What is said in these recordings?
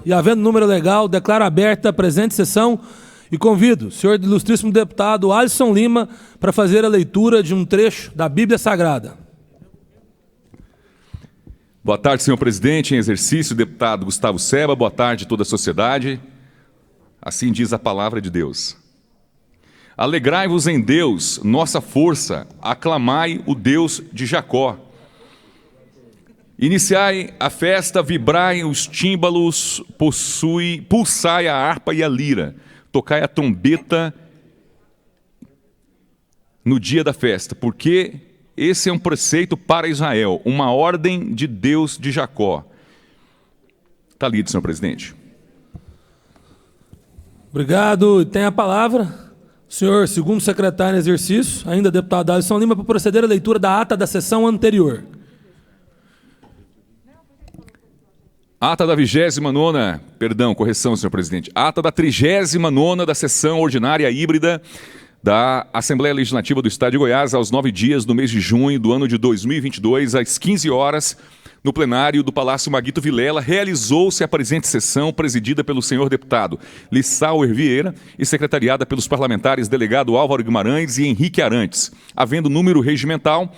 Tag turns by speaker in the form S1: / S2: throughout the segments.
S1: e havendo número legal, declaro aberta a presente sessão e convido o senhor ilustríssimo deputado Alisson Lima para fazer a leitura de um trecho da Bíblia Sagrada.
S2: Boa tarde, senhor presidente em exercício, deputado Gustavo Seba. Boa tarde a toda a sociedade. Assim diz a palavra de Deus. Alegrai-vos em Deus, nossa força, aclamai o Deus de Jacó. Iniciai a festa, vibrai os tímbalos, pulsai a harpa e a lira, tocai a trombeta no dia da festa, porque esse é um preceito para Israel, uma ordem de Deus de Jacó. Está lido, senhor presidente.
S1: Obrigado. Tem a palavra o senhor segundo secretário em exercício, ainda deputado Alisson Lima, para proceder à leitura da ata da sessão anterior.
S2: Ata da 29ª, perdão, correção, senhor presidente. Ata da 39ª da sessão ordinária híbrida da Assembleia Legislativa do Estado de Goiás, aos 9 dias do mês de junho do ano de 2022, às 15 horas, no plenário do Palácio Maguito Vilela, realizou-se a presente sessão presidida pelo senhor deputado Lissauer Vieira e secretariada pelos parlamentares delegado Álvaro Guimarães e Henrique Arantes. Havendo número regimental,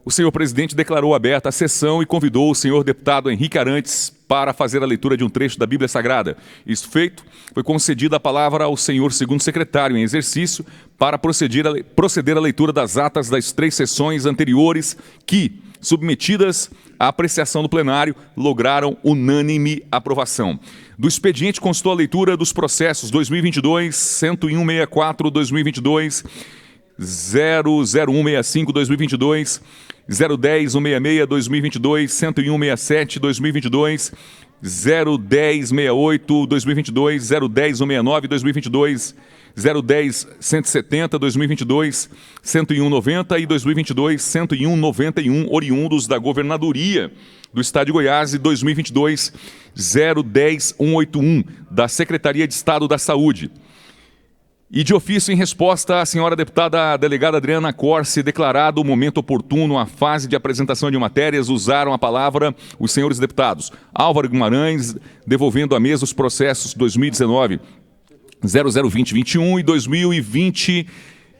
S2: o senhor presidente declarou aberta a sessão e convidou o senhor deputado Henrique Arantes para fazer a leitura de um trecho da Bíblia Sagrada. Isso feito, foi concedida a palavra ao senhor segundo secretário em exercício para proceder à leitura das atas das 3 sessões anteriores que, submetidas à apreciação do plenário, lograram unânime aprovação. Do expediente constou a leitura dos processos 2022, 10164, 2022, 00165, 2022, 010-166, 2022, 10167, 2022, 01068, 2022, 010-169, 2022, 010-170, 2022, 10190 e 2022, 10191, oriundos da Governadoria do Estado de Goiás e 2022, 010-181, da Secretaria de Estado da Saúde. E de ofício, em resposta à senhora deputada delegada Adriana Corse, declarado o momento oportuno, a fase de apresentação de matérias, usaram a palavra os senhores deputados Álvaro Guimarães, devolvendo à mesa os processos 2019 002021 e 2020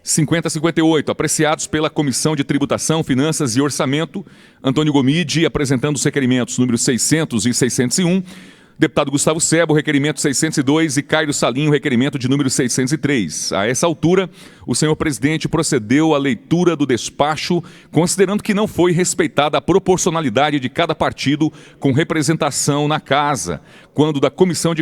S2: 5058, apreciados pela Comissão de Tributação, Finanças e Orçamento, Antônio Gomide, apresentando os requerimentos número 600 e 601, deputado Gustavo Seba, o requerimento 602 e Cairo Salim, o requerimento de número 603. A essa altura, o senhor presidente procedeu à leitura do despacho, considerando que não foi respeitada a proporcionalidade de cada partido com representação na casa, quando da Comissão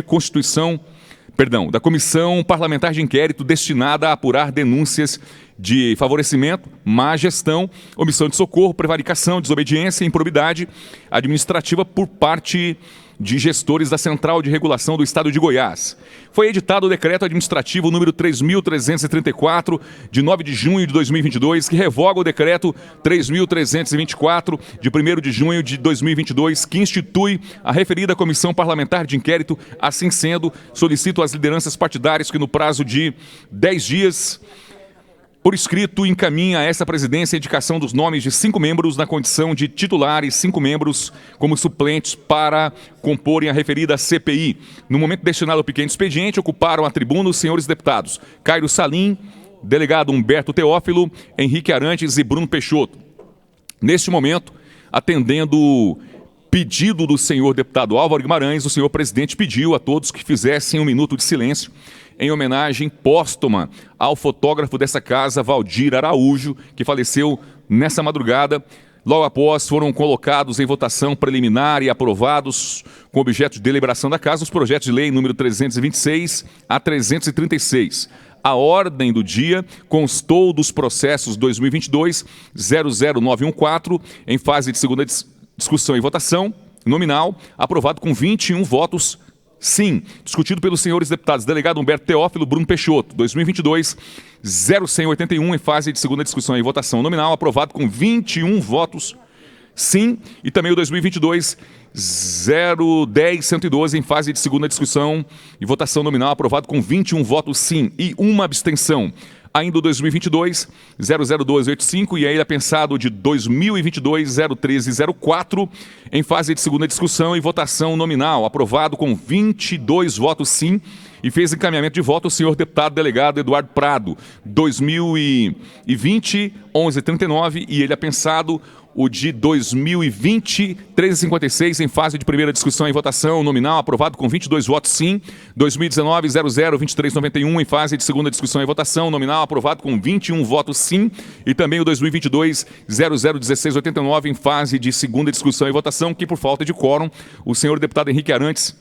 S2: Parlamentar de Inquérito destinada a apurar denúncias de favorecimento, má gestão, omissão de socorro, prevaricação, desobediência e improbidade administrativa por parte de gestores da Central de Regulação do Estado de Goiás. Foi editado o decreto administrativo número 3.334, de 9 de junho de 2022, que revoga o decreto 3.324, de 1º de junho de 2022, que institui a referida Comissão Parlamentar de Inquérito. Assim sendo, solicito às lideranças partidárias que no prazo de 10 dias... por escrito, encaminha a essa presidência a indicação dos nomes de 5 membros na condição de titular e 5 membros como suplentes para comporem a referida CPI. No momento destinado ao pequeno expediente, ocuparam a tribuna os senhores deputados Cairo Salim, delegado Humberto Teófilo, Henrique Arantes e Bruno Peixoto. Neste momento, atendendo o pedido do senhor deputado Álvaro Guimarães, o senhor presidente pediu a todos que fizessem um minuto de silêncio em homenagem póstuma ao fotógrafo dessa casa, Valdir Araújo, que faleceu nessa madrugada. Logo após, foram colocados em votação preliminar e aprovados com objeto de deliberação da casa os projetos de lei número 326 a 336. A ordem do dia constou dos processos 2022 00914, em fase de segunda discussão e votação nominal, aprovado com 21 votos sim, discutido pelos senhores deputados delegado Humberto Teófilo, Bruno Peixoto, 2022 0181, em fase de segunda discussão e votação nominal, aprovado com 21 votos sim, e também o 2022 010-112, em fase de segunda discussão e votação nominal, aprovado com 21 votos sim e uma abstenção. Ainda o 2022-00285 e ainda pensado de 2022-01304, em fase de segunda discussão e votação nominal, aprovado com 22 votos sim, e fez encaminhamento de voto o senhor deputado delegado Eduardo Prado, 2020-1139, e ele é pensado o de 2020-1356, em fase de primeira discussão e votação nominal, aprovado com 22 votos sim, 2019-00-2391, em fase de segunda discussão e votação nominal, aprovado com 21 votos sim, e também o 2022-00-1689, em fase de segunda discussão e votação, que por falta de quórum, o senhor deputado Henrique Arantes,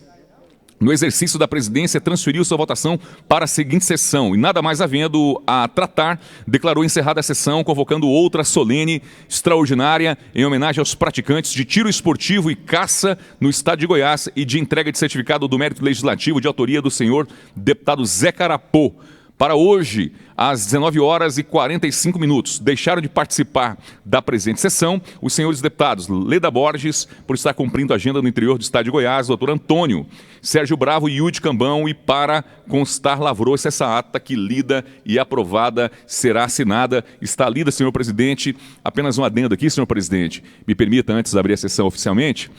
S2: no exercício da presidência, transferiu sua votação para a seguinte sessão e, nada mais havendo a tratar, declarou encerrada a sessão, convocando outra solene, extraordinária, em homenagem aos praticantes de tiro esportivo e caça no estado de Goiás e de entrega de certificado do mérito legislativo de autoria do senhor deputado Zé Carapô. Para hoje, às 19h45, deixaram de participar da presente sessão os senhores deputados Leda Borges, por estar cumprindo a agenda no interior do estado de Goiás, doutor Antônio, Sérgio Bravo e Yudi Cambão, e para constar lavrou-se essa ata que lida e aprovada será assinada. Está lida, senhor presidente. Apenas um adendo aqui, senhor presidente. Me permita, antes de abrir a sessão oficialmente,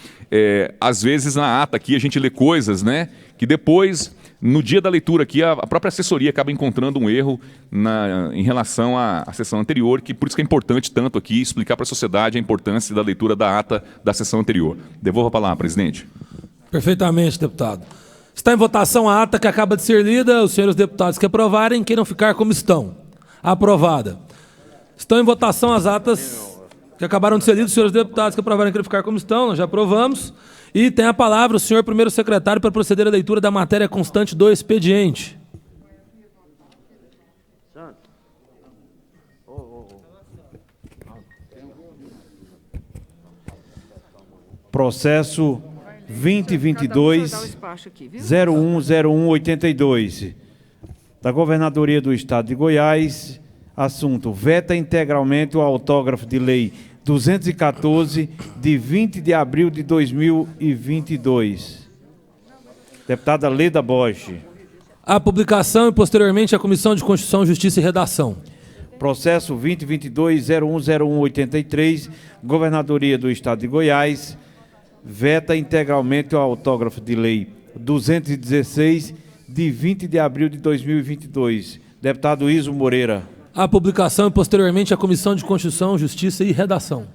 S2: às vezes na ata aqui a gente lê coisas, né, que depois, no dia da leitura aqui, a própria assessoria acaba encontrando um erro em relação à sessão anterior, que por isso que é importante tanto aqui explicar para a sociedade a importância da leitura da ata da sessão anterior. Devolvo a palavra, presidente.
S1: Perfeitamente, deputado. Está em votação a ata que acaba de ser lida. Os senhores deputados que aprovarem, queiram ficar como estão. Aprovada. Estão em votação as atas que acabaram de ser lidas. Os senhores deputados que aprovarem, queiram ficar como estão. Nós já aprovamos. E tem a palavra o senhor primeiro secretário para proceder à leitura da matéria constante do expediente.
S3: Processo 2022-010182, da Governadoria do Estado de Goiás, assunto: veta integralmente o autógrafo de lei 214, de 20 de abril de 2022. Deputada Leda Borges.
S1: A publicação e, posteriormente, a Comissão de Constituição, Justiça e Redação.
S3: Processo 2022-010183, Governadoria do Estado de Goiás, veta integralmente o autógrafo de lei 216, de 20 de abril de 2022. Deputado Iso Moreira.
S1: A publicação e, posteriormente, a Comissão de Constituição, Justiça e Redação.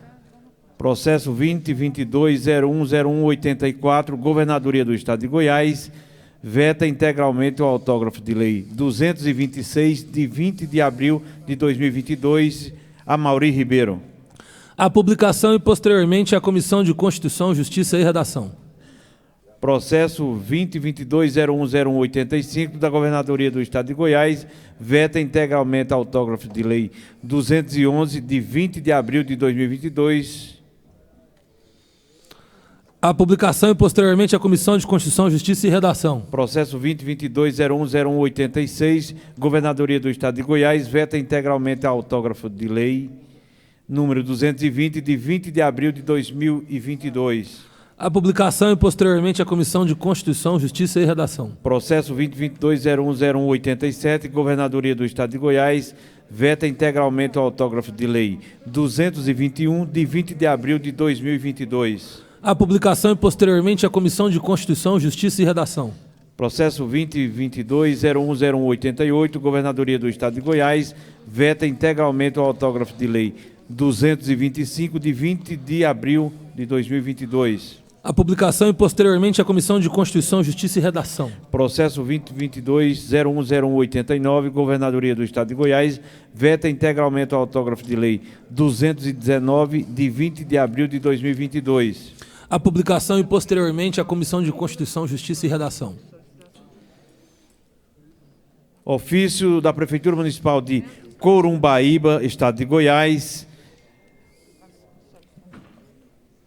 S3: Processo 2022-010184, Governadoria do Estado de Goiás, veta integralmente o autógrafo de lei 226, de 20 de abril de 2022. Amaury Ribeiro.
S1: A publicação e, posteriormente, a Comissão de Constituição, Justiça e Redação.
S3: Processo 2022-010185, da Governadoria do Estado de Goiás, veta integralmente autógrafo de lei 211, de 20 de abril de 2022.
S1: A publicação e, posteriormente, a Comissão de Constituição, Justiça e Redação.
S3: Processo 2022-010186, Governadoria do Estado de Goiás, veta integralmente autógrafo de lei número 220, de 20 de abril de 2022.
S1: A publicação e, posteriormente, a Comissão de Constituição, Justiça e Redação.
S3: Processo 2022-010187, Governadoria do Estado de Goiás, veta integralmente o autógrafo de lei 221, de 20 de abril de 2022.
S1: A publicação e, posteriormente, a Comissão de Constituição, Justiça e Redação.
S3: Processo 2022-010188, Governadoria do Estado de Goiás, veta integralmente o autógrafo de lei 225, de 20 de abril de 2022.
S1: A publicação e, posteriormente, a Comissão de Constituição, Justiça e Redação.
S3: Processo 2022-010189, Governadoria do Estado de Goiás, veta integralmente o autógrafo de lei 219, de 20 de abril de 2022.
S1: A publicação e, posteriormente, a Comissão de Constituição, Justiça e Redação.
S3: Ofício da Prefeitura Municipal de Corumbaíba, Estado de Goiás.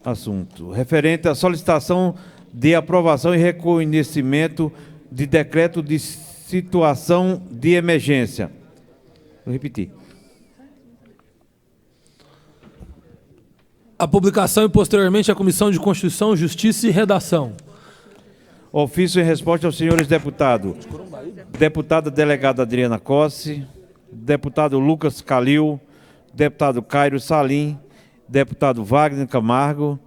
S3: Assunto: referente à solicitação de aprovação e reconhecimento de decreto de situação de emergência. Vou repetir.
S1: A publicação e, posteriormente, a Comissão de Constituição, Justiça e Redação.
S3: Ofício em resposta aos senhores deputados. Deputada delegada Adriana Cosse. deputado Lucas Calil, deputado Cairo Salim, deputado Wagner Camargo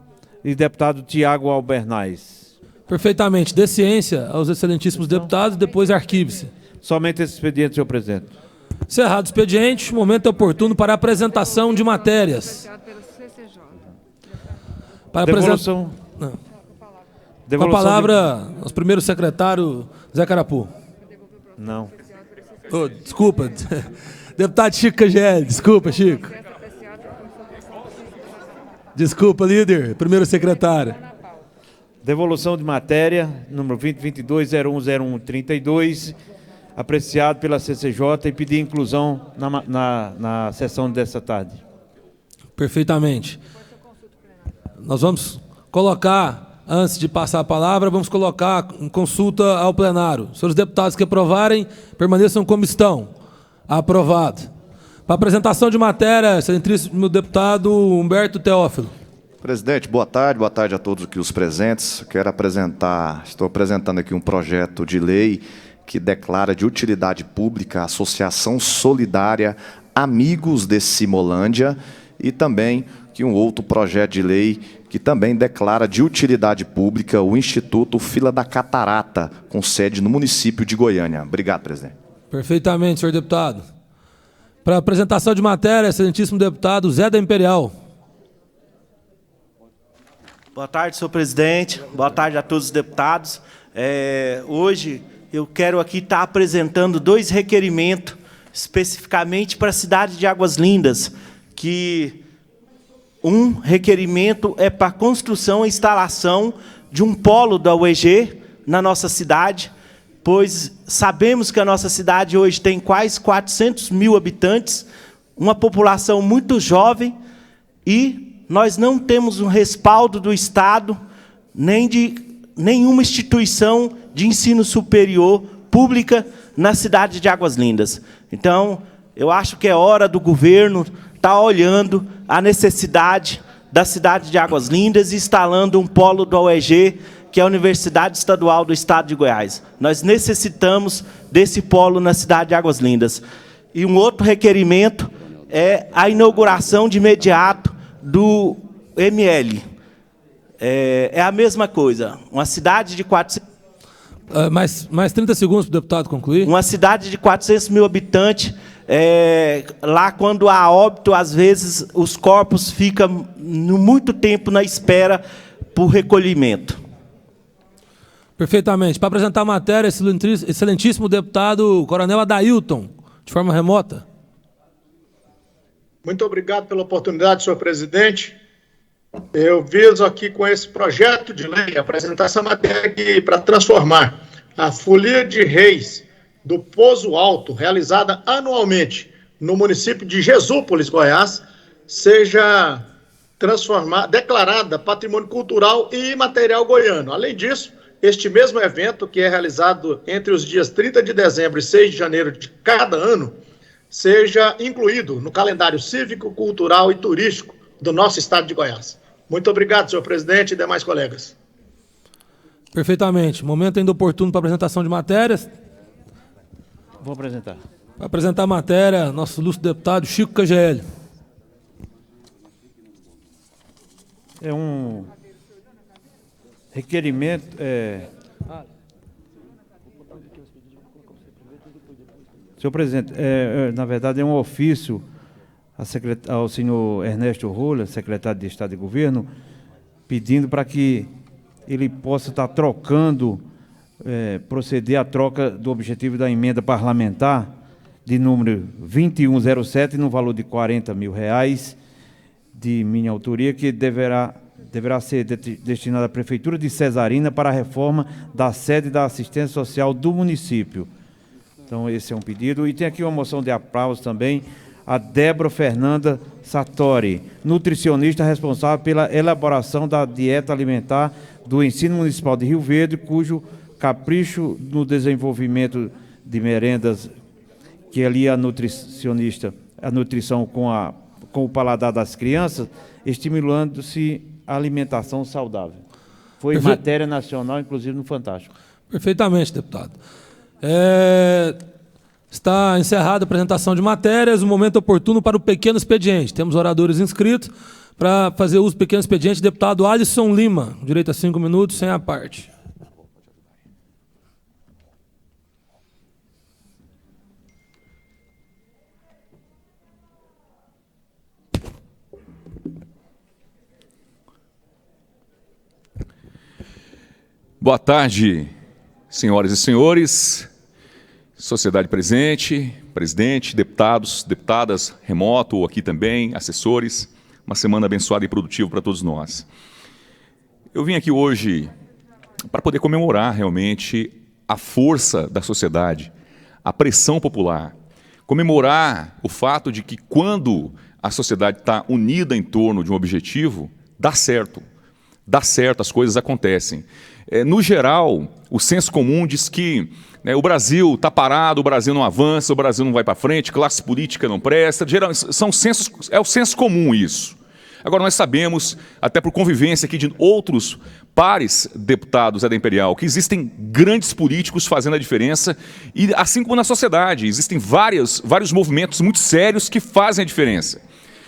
S3: e deputado Tiago Albernaz.
S1: Perfeitamente. Dê ciência aos excelentíssimos deputados, depois arquive-se.
S3: Somente esse expediente, senhor presidente.
S1: Encerrado o expediente, momento oportuno para a apresentação de matérias. Para
S3: Devolução.
S1: Com a palavra, o primeiro secretário, Zé Carapu.
S3: Não.
S1: Oh, desculpa. Deputado Chico KGL. Desculpa, Chico. Desculpa, líder. Primeiro secretário.
S3: Devolução de matéria, número 2022-010132, apreciado pela CCJ e pedir inclusão na sessão dessa tarde.
S1: Perfeitamente. Nós vamos colocar, antes de passar a palavra, vamos colocar em consulta ao plenário. Senhores deputados que aprovarem, permaneçam como estão. Aprovado. Para apresentação de matéria, excelentíssimo deputado Humberto Teófilo.
S4: Presidente, boa tarde a todos aqui os presentes. Estou apresentando aqui um projeto de lei que declara de utilidade pública a Associação Solidária Amigos de Simolândia e também que um outro projeto de lei que também declara de utilidade pública o Instituto Fila da Catarata, com sede no município de Goiânia. Obrigado, presidente.
S1: Perfeitamente, senhor deputado. Para apresentação de matéria, excelentíssimo deputado Zé da Imperial.
S5: Boa tarde, senhor presidente. Boa tarde a todos os deputados. Hoje eu quero aqui estar apresentando 2 requerimentos, especificamente para a cidade de Águas Lindas, que um requerimento é para a construção e instalação de um polo da UEG na nossa cidade, pois sabemos que a nossa cidade hoje tem quase 400 mil habitantes, uma população muito jovem, e nós não temos um respaldo do Estado, nem de nenhuma instituição de ensino superior pública na cidade de Águas Lindas. Então, eu acho que é hora do governo estar olhando a necessidade da cidade de Águas Lindas e instalando um polo da UEG, que é a Universidade Estadual do Estado de Goiás. Nós necessitamos desse polo na cidade de Águas Lindas. E um outro requerimento é a inauguração de imediato do ML. É a mesma coisa. Uma cidade de 400...
S1: Mais 30 segundos para o deputado concluir.
S5: Uma cidade de 400 mil habitantes, lá quando há óbito, às vezes os corpos ficam muito tempo na espera por recolhimento.
S1: Perfeitamente. Para apresentar a matéria, excelentíssimo deputado Coronel Adailton, de forma remota.
S6: Muito obrigado pela oportunidade, senhor presidente. Eu viso aqui com esse projeto de lei apresentar essa matéria aqui para transformar a folia de reis do Pozo Alto, realizada anualmente no município de Jesúpolis, Goiás, seja declarada patrimônio cultural e imaterial goiano. Além disso, este mesmo evento, que é realizado entre os dias 30 de dezembro e 6 de janeiro de cada ano, seja incluído no calendário cívico, cultural e turístico do nosso estado de Goiás. Muito obrigado, senhor presidente e demais colegas.
S1: Perfeitamente. Momento ainda oportuno para apresentação de matérias.
S3: Vou apresentar.
S1: Para apresentar a matéria, nosso ilustre deputado Chico KGL.
S3: É um requerimento... Senhor presidente, na verdade é um ofício ao senhor Ernesto Rola, secretário de Estado de Governo, pedindo para que ele possa estar trocando, proceder à troca do objetivo da emenda parlamentar de número 2107, no valor de R$40 mil, de minha autoria, que deverá ser destinada à Prefeitura de Cesarina para a reforma da sede da assistência social do município. Então, esse é um pedido. E tem aqui uma moção de aplauso também a Débora Fernanda Sartori, nutricionista responsável pela elaboração da dieta alimentar do Ensino Municipal de Rio Verde, cujo capricho no desenvolvimento de merendas, que ali a nutricionista, a nutrição com o paladar das crianças, estimulando-se a alimentação saudável. Foi matéria nacional, inclusive no Fantástico.
S1: Perfeitamente, deputado. Está encerrada a apresentação de matérias, o momento oportuno para o pequeno expediente. Temos oradores inscritos para fazer uso do pequeno expediente. Deputado Alisson Lima, direito a 5 minutos, sem a parte.
S2: Boa tarde, senhoras e senhores, sociedade presente, presidente, deputados, deputadas, remoto ou aqui também, assessores. Uma semana abençoada e produtiva para todos nós. Eu vim aqui hoje para poder comemorar realmente a força da sociedade, a pressão popular. Comemorar o fato de que quando a sociedade está unida em torno de um objetivo, dá certo, as coisas acontecem. No geral, o senso comum diz que o Brasil está parado, o Brasil não avança, o Brasil não vai para frente, classe política não presta. É o senso comum isso. Agora, nós sabemos, até por convivência aqui de outros pares deputados da Imperial, que existem grandes políticos fazendo a diferença, e assim como na sociedade, existem vários movimentos muito sérios que fazem a diferença.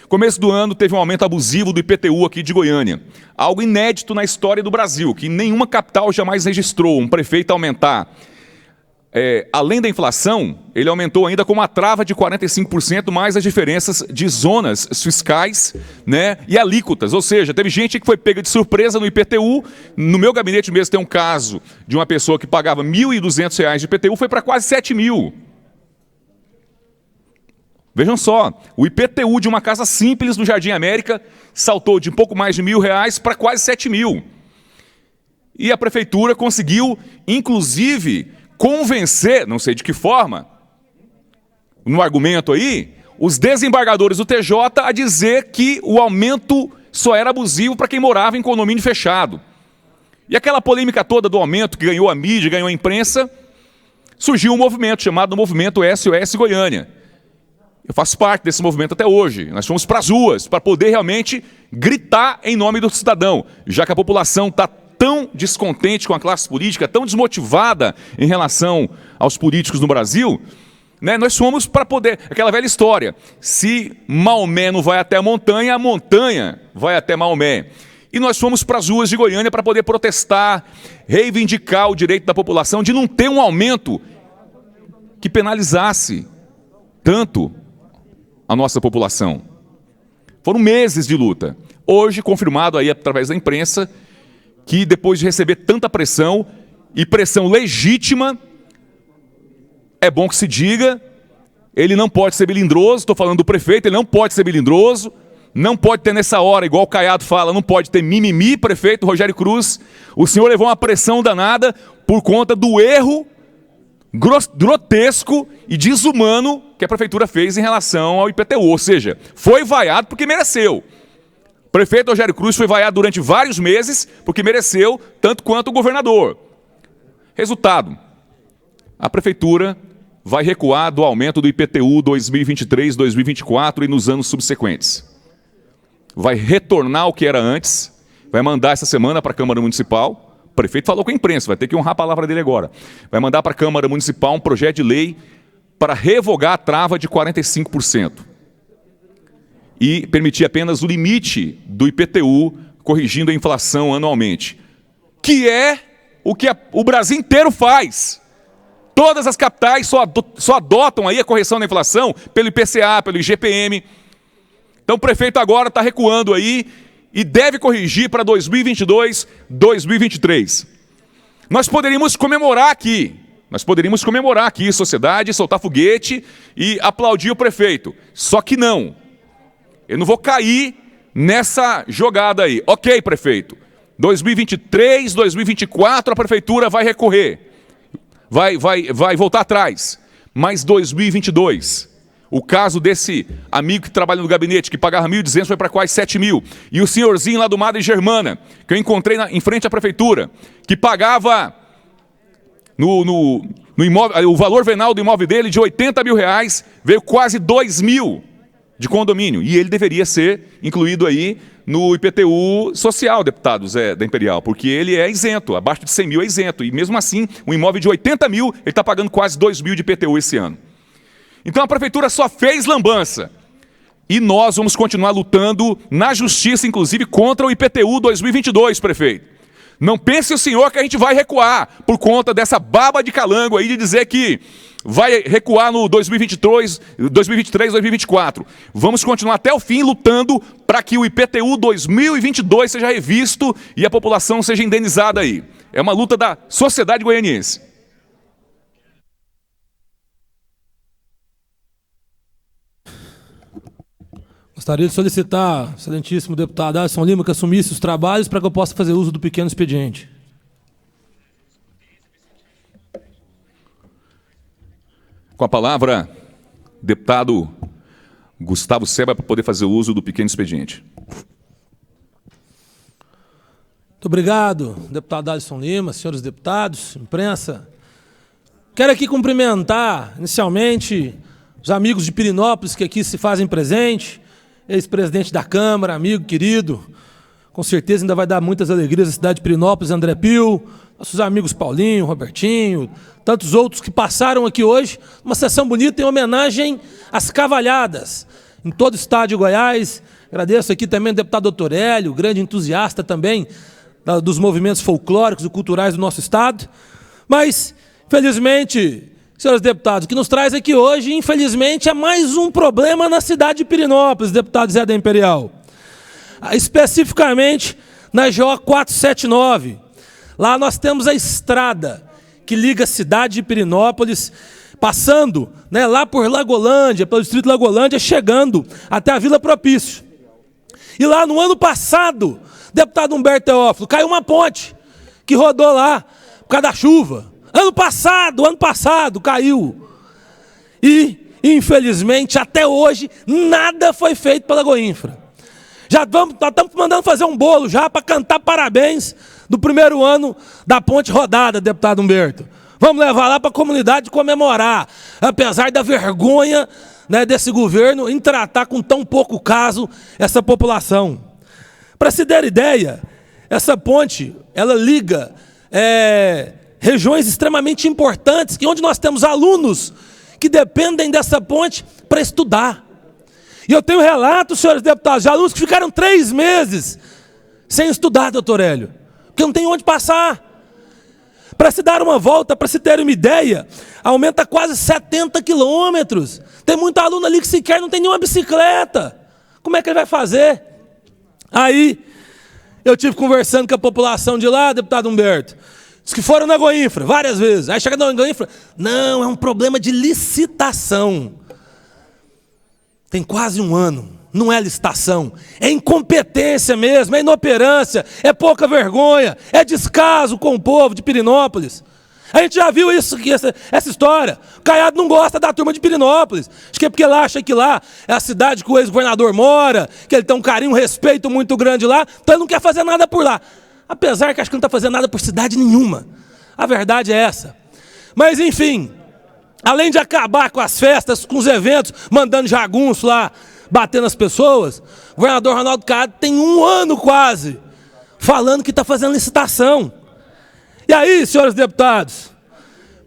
S2: Começo do ano teve um aumento abusivo do IPTU aqui de Goiânia. Algo inédito na história do Brasil, que nenhuma capital jamais registrou, um prefeito aumentar. Além da inflação, ele aumentou ainda com uma trava de 45% mais as diferenças de zonas fiscais, e alíquotas. Ou seja, teve gente que foi pega de surpresa no IPTU. No meu gabinete mesmo tem um caso de uma pessoa que pagava R$ 1.200 de IPTU, foi para quase 7 mil. Vejam só, o IPTU de uma casa simples no Jardim América saltou de pouco mais de R$ 1.000 para quase 7 mil. E a prefeitura conseguiu, inclusive, convencer, não sei de que forma, no argumento aí, os desembargadores do TJ a dizer que o aumento só era abusivo para quem morava em condomínio fechado. E aquela polêmica toda do aumento que ganhou a mídia, ganhou a imprensa, surgiu um movimento chamado Movimento SOS Goiânia. Eu faço parte desse movimento até hoje. Nós fomos para as ruas para poder realmente gritar em nome do cidadão, já que a população está tão descontente com a classe política, tão desmotivada em relação aos políticos no Brasil, nós fomos para poder... Aquela velha história, se Maomé não vai até a montanha vai até Maomé. E nós fomos para as ruas de Goiânia para poder protestar, reivindicar o direito da população de não ter um aumento que penalizasse tanto a nossa população. Foram meses de luta. Hoje, confirmado aí através da imprensa, que depois de receber tanta pressão, e pressão legítima, é bom que se diga, ele não pode ser melindroso, estou falando do prefeito, ele não pode ser melindroso, não pode ter nessa hora, igual o Caiado fala, não pode ter mimimi, prefeito Rogério Cruz. O senhor levou uma pressão danada por conta do erro grotesco e desumano que a prefeitura fez em relação ao IPTU, ou seja, foi vaiado porque mereceu. O prefeito Rogério Cruz foi vaiado durante vários meses porque mereceu, tanto quanto o governador. Resultado, a prefeitura vai recuar do aumento do IPTU 2023, 2024 e nos anos subsequentes. Vai retornar ao que era antes, vai mandar essa semana para a Câmara Municipal. O prefeito falou com a imprensa, vai ter que honrar a palavra dele agora. Vai mandar para a Câmara Municipal um projeto de lei para revogar a trava de 45% e permitir apenas o limite do IPTU, corrigindo a inflação anualmente, que é o que o Brasil inteiro faz. Todas as capitais só adotam aí a correção da inflação pelo IPCA, pelo IGPM. Então o prefeito agora está recuando aí e deve corrigir para 2022, 2023. Nós poderíamos comemorar aqui, sociedade, soltar foguete e aplaudir o prefeito. Só que não. Eu não vou cair nessa jogada aí. Ok, prefeito. 2023, 2024 a prefeitura vai recorrer. Vai voltar atrás. Mas 2022... O caso desse amigo que trabalha no gabinete, que pagava 1.200, foi para quase 7 mil. E o senhorzinho lá do Madre Germana, que eu encontrei em frente à prefeitura, que pagava no imóvel, o valor venal do imóvel dele de 80 mil reais, veio quase 2 mil de condomínio. E ele deveria ser incluído aí no IPTU social, deputados da Imperial, porque ele é isento, abaixo de 100 mil é isento. E mesmo assim, um imóvel de 80 mil, ele está pagando quase 2 mil de IPTU esse ano. Então a prefeitura só fez lambança. E nós vamos continuar lutando na justiça, inclusive, contra o IPTU 2022, prefeito. Não pense o senhor que a gente vai recuar por conta dessa baba de calango aí de dizer que vai recuar no 2023, 2024. Vamos continuar até o fim lutando para que o IPTU 2022 seja revisto e a população seja indenizada aí. É uma luta da sociedade goianiense.
S1: Gostaria de solicitar, excelentíssimo deputado Alisson Lima, que assumisse os trabalhos para que eu possa fazer uso do pequeno expediente.
S2: Com a palavra, deputado Gustavo Seba, para poder fazer uso do pequeno expediente.
S1: Muito obrigado, deputado Alisson Lima, senhores deputados, imprensa. Quero aqui cumprimentar, inicialmente, os amigos de Pirenópolis que aqui se fazem presente, ex-presidente da Câmara, amigo querido, com certeza ainda vai dar muitas alegrias à cidade de Pirenópolis, André Pio, nossos amigos Paulinho, Robertinho, tantos outros que passaram aqui hoje, uma sessão bonita em homenagem às cavalhadas, em todo o estado de Goiás. Agradeço aqui também o deputado Doutor Hélio, grande entusiasta também dos movimentos folclóricos e culturais do nosso estado. Mas, felizmente, senhores deputados, o que nos traz aqui hoje, infelizmente, é mais um problema na cidade de Pirenópolis, deputado Zé da Imperial. Especificamente na GO 479. Lá nós temos a estrada que liga a cidade de Pirenópolis, passando, né, lá por Lagolândia, pelo distrito de Lagolândia, chegando até a Vila Propício. E lá no ano passado, deputado Humberto Teófilo, caiu uma ponte que rodou lá por causa da chuva. Ano passado caiu. E, infelizmente, até hoje, nada foi feito pela Goinfra. Nós estamos mandando fazer um bolo já para cantar parabéns do primeiro ano da ponte rodada, deputado Humberto. Vamos levar lá para a comunidade comemorar, apesar da vergonha, né, desse governo em tratar com tão pouco caso essa população. Para se ter ideia, essa ponte, ela liga regiões extremamente importantes, onde nós temos alunos que dependem dessa ponte para estudar. E eu tenho relatos, senhores deputados, de alunos que ficaram 3 meses sem estudar, doutor Hélio, porque não tem onde passar. Para se dar uma volta, para se ter uma ideia, aumenta quase 70 quilômetros. Tem muito aluno ali que sequer não tem nenhuma bicicleta. Como é que ele vai fazer? Aí, eu tive conversando com a população de lá, deputado Humberto, diz que foram na Goinfra várias vezes. Aí chega na Goinfra, não, é um problema de licitação. Tem quase um ano, não é licitação, é incompetência mesmo, é inoperância, é pouca vergonha, é descaso com o povo de Pirenópolis. A gente já viu isso, essa história. O Caiado não gosta da turma de Pirenópolis. Acho que é porque lá acha que lá é a cidade que o ex-governador mora, que ele tem um carinho, um respeito muito grande lá, então ele não quer fazer nada por lá. Apesar que acho que não está fazendo nada por cidade nenhuma. A verdade é essa. Mas, enfim, além de acabar com as festas, com os eventos, mandando jagunço lá, batendo as pessoas, o governador Ronaldo Caiado tem 1 ano quase falando que está fazendo licitação. E aí, senhores deputados,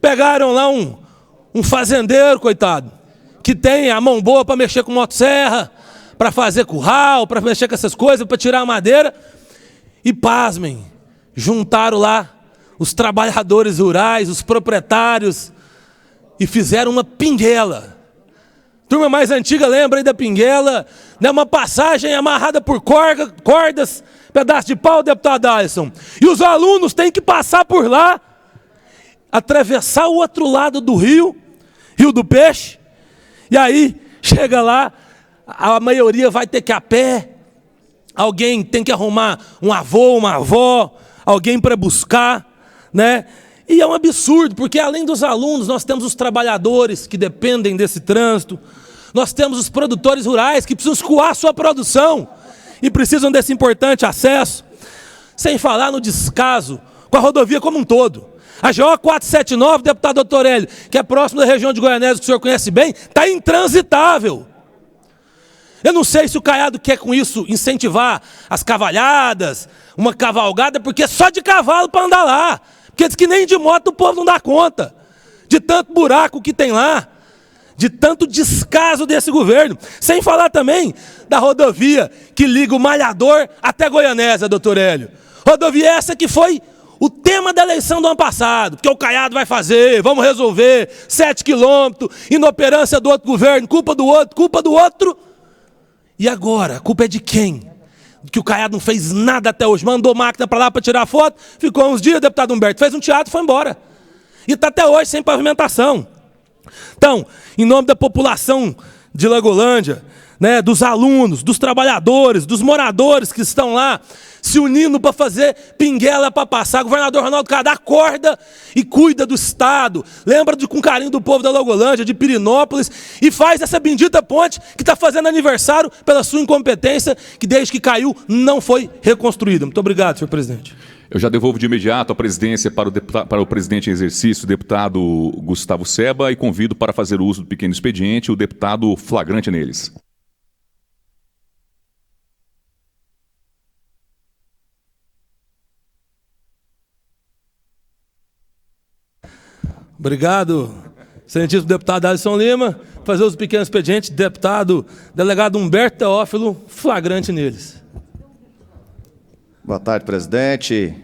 S1: pegaram lá um fazendeiro, coitado, que tem a mão boa para mexer com motosserra, para fazer curral, para mexer com essas coisas, para tirar a madeira. E pasmem, juntaram lá os trabalhadores rurais, os proprietários, e fizeram uma pinguela. Turma mais antiga lembra aí da pinguela, né? Uma passagem amarrada por cordas, pedaço de pau, deputado Alisson. E os alunos têm que passar por lá, atravessar o outro lado do rio, Rio do Peixe, e aí chega lá, a maioria vai ter que ir a pé, alguém tem que arrumar um avô, uma avó, alguém para buscar, né? E é um absurdo, porque além dos alunos, nós temos os trabalhadores que dependem desse trânsito, nós temos os produtores rurais que precisam escoar sua produção e precisam desse importante acesso, sem falar no descaso com a rodovia como um todo. A GO 479, deputado doutor Hélio, que é próximo da região de Goianésia, que o senhor conhece bem, está intransitável. Eu não sei se o Caiado quer com isso incentivar as cavalhadas, uma cavalgada, porque é só de cavalo para andar lá. Porque diz que nem de moto o povo não dá conta, de tanto buraco que tem lá. de tanto descaso desse governo. Sem falar também da rodovia que liga o Malhador até Goianésia, doutor Hélio. Rodovia essa que foi o tema da eleição do ano passado, porque o Caiado vai fazer, vamos resolver, 7 quilômetros, inoperância do outro governo, culpa do outro. E agora, a culpa é de quem? Que o Caiado não fez nada até hoje, mandou máquina para lá para tirar foto, ficou uns dias, o deputado Humberto fez um teatro e foi embora. E está até hoje sem pavimentação. Então, em nome da população de Lagolândia, né, dos alunos, dos trabalhadores, dos moradores que estão lá se unindo para fazer pinguela para passar, governador Ronaldo Caiado, acorda e cuida do Estado, lembra com carinho do povo da Lagolândia, de Pirinópolis, e faz essa bendita ponte que está fazendo aniversário pela sua incompetência, que desde que caiu não foi reconstruída. Muito obrigado, senhor presidente.
S2: Eu já devolvo de imediato a presidência para o presidente em exercício, o deputado Gustavo Seba, e convido para fazer uso do pequeno expediente o deputado flagrante neles.
S1: Obrigado, excelentíssimo deputado Alisson Lima. Fazer os pequenos expedientes, deputado, delegado Humberto Teófilo, flagrante neles.
S4: Boa tarde, presidente.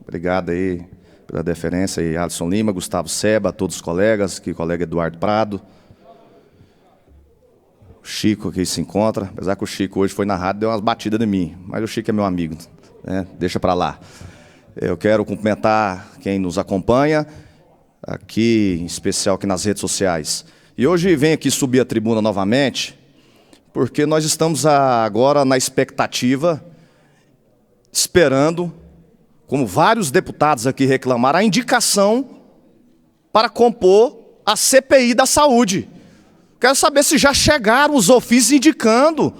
S4: Obrigado aí pela deferência aí, Alisson Lima, Gustavo Seba, todos os colegas, aqui o colega Eduardo Prado. O Chico aqui se encontra, apesar que o Chico hoje foi na rádio, deu umas batidas em mim, mas o Chico é meu amigo, né? Deixa para lá. Eu quero cumprimentar quem nos acompanha, aqui, em especial aqui nas redes sociais. E hoje venho aqui subir a tribuna novamente, porque nós estamos agora na expectativa, esperando, como vários deputados aqui reclamaram, a indicação para compor a CPI da saúde. Quero saber se já chegaram os ofícios indicando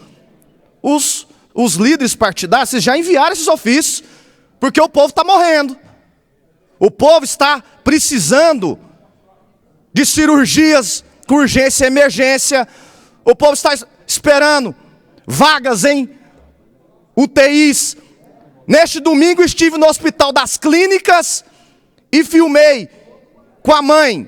S4: os líderes partidários, se já enviaram esses ofícios, porque o povo está morrendo. O povo está precisando de cirurgias com urgência e emergência. O povo está esperando vagas em UTIs. Neste domingo estive no Hospital das Clínicas e filmei com a mãe,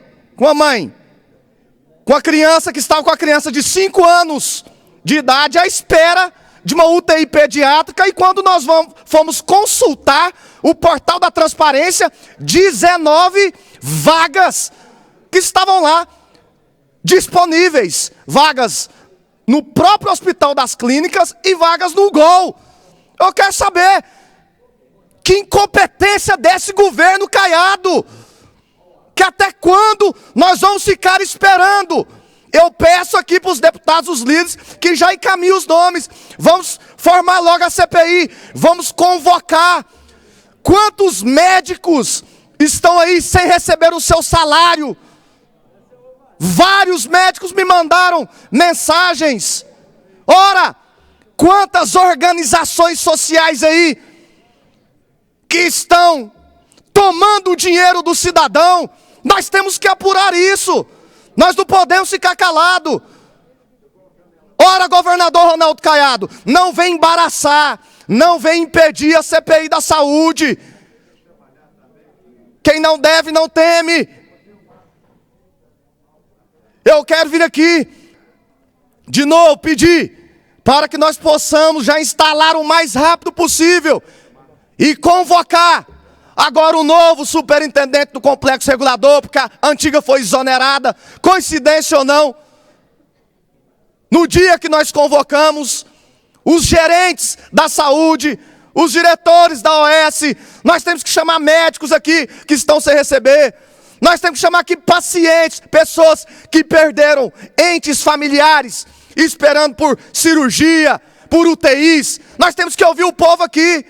S4: com a criança que estava com a criança de 5 anos de idade à espera de uma UTI pediátrica, e quando nós fomos consultar o portal da transparência, 19 vagas que estavam lá disponíveis, vagas no próprio Hospital das Clínicas e vagas no GOL. Eu quero saber que incompetência desse governo Caiado, que até quando nós vamos ficar esperando? Eu peço aqui para os deputados, os líderes, que já encaminhem os nomes. Vamos formar logo a CPI. Vamos convocar. Quantos médicos estão aí sem receber o seu salário? Vários médicos me mandaram mensagens. Ora, quantas organizações sociais aí que estão tomando o dinheiro do cidadão? Nós temos que apurar isso. Nós não podemos ficar calados. Ora, governador Ronaldo Caiado, não vem embaraçar, não vem impedir a CPI da saúde. Quem não deve, não teme. Eu quero vir aqui, de novo, pedir para que nós possamos já instalar o mais rápido possível e convocar agora o novo superintendente do complexo regulador, porque a antiga foi exonerada, coincidência ou não. No dia que nós convocamos os gerentes da saúde, os diretores da OS, nós temos que chamar médicos aqui que estão sem receber. Nós temos que chamar aqui pacientes, pessoas que perderam entes familiares, esperando por cirurgia, por UTIs. Nós temos que ouvir o povo aqui.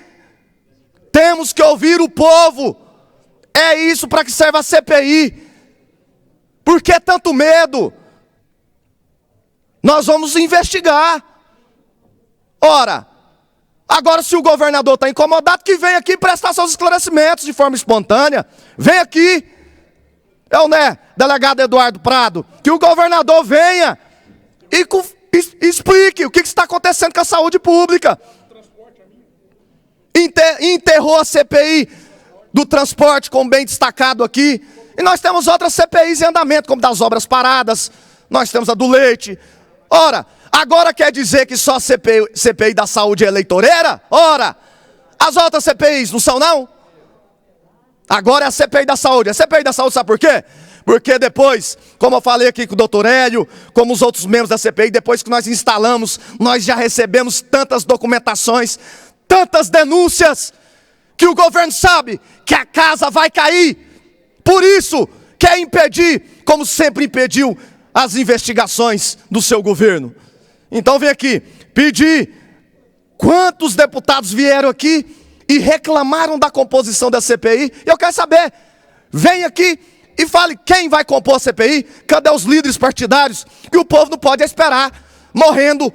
S4: Temos que ouvir o povo. É isso para que serve a CPI. Por que tanto medo? Nós vamos investigar. Ora, agora se o governador está incomodado, que venha aqui prestar seus esclarecimentos de forma espontânea. Vem aqui. Delegado Eduardo Prado, que o governador venha e explique o que está acontecendo com a saúde pública. Enterrou a CPI do transporte, como bem destacado aqui, e nós temos outras CPIs em andamento, como das obras paradas.
S7: nós temos a do leite. Ora, agora quer dizer que só a CPI da saúde é eleitoreira? Ora, as outras CPIs não são não? Agora é a CPI da saúde. A CPI da saúde sabe por quê? Porque depois, como eu falei aqui com o doutor Hélio, como os outros membros da CPI, depois que nós instalamos, nós já recebemos tantas documentações, tantas denúncias, que o governo sabe que a casa vai cair. Por isso, quer impedir, como sempre impediu, as investigações do seu governo. Então vem aqui, pedir quantos deputados vieram aqui e reclamaram da composição da CPI. Eu quero saber, vem aqui e fale quem vai compor a CPI, cadê os líderes partidários, que o povo não pode esperar, morrendo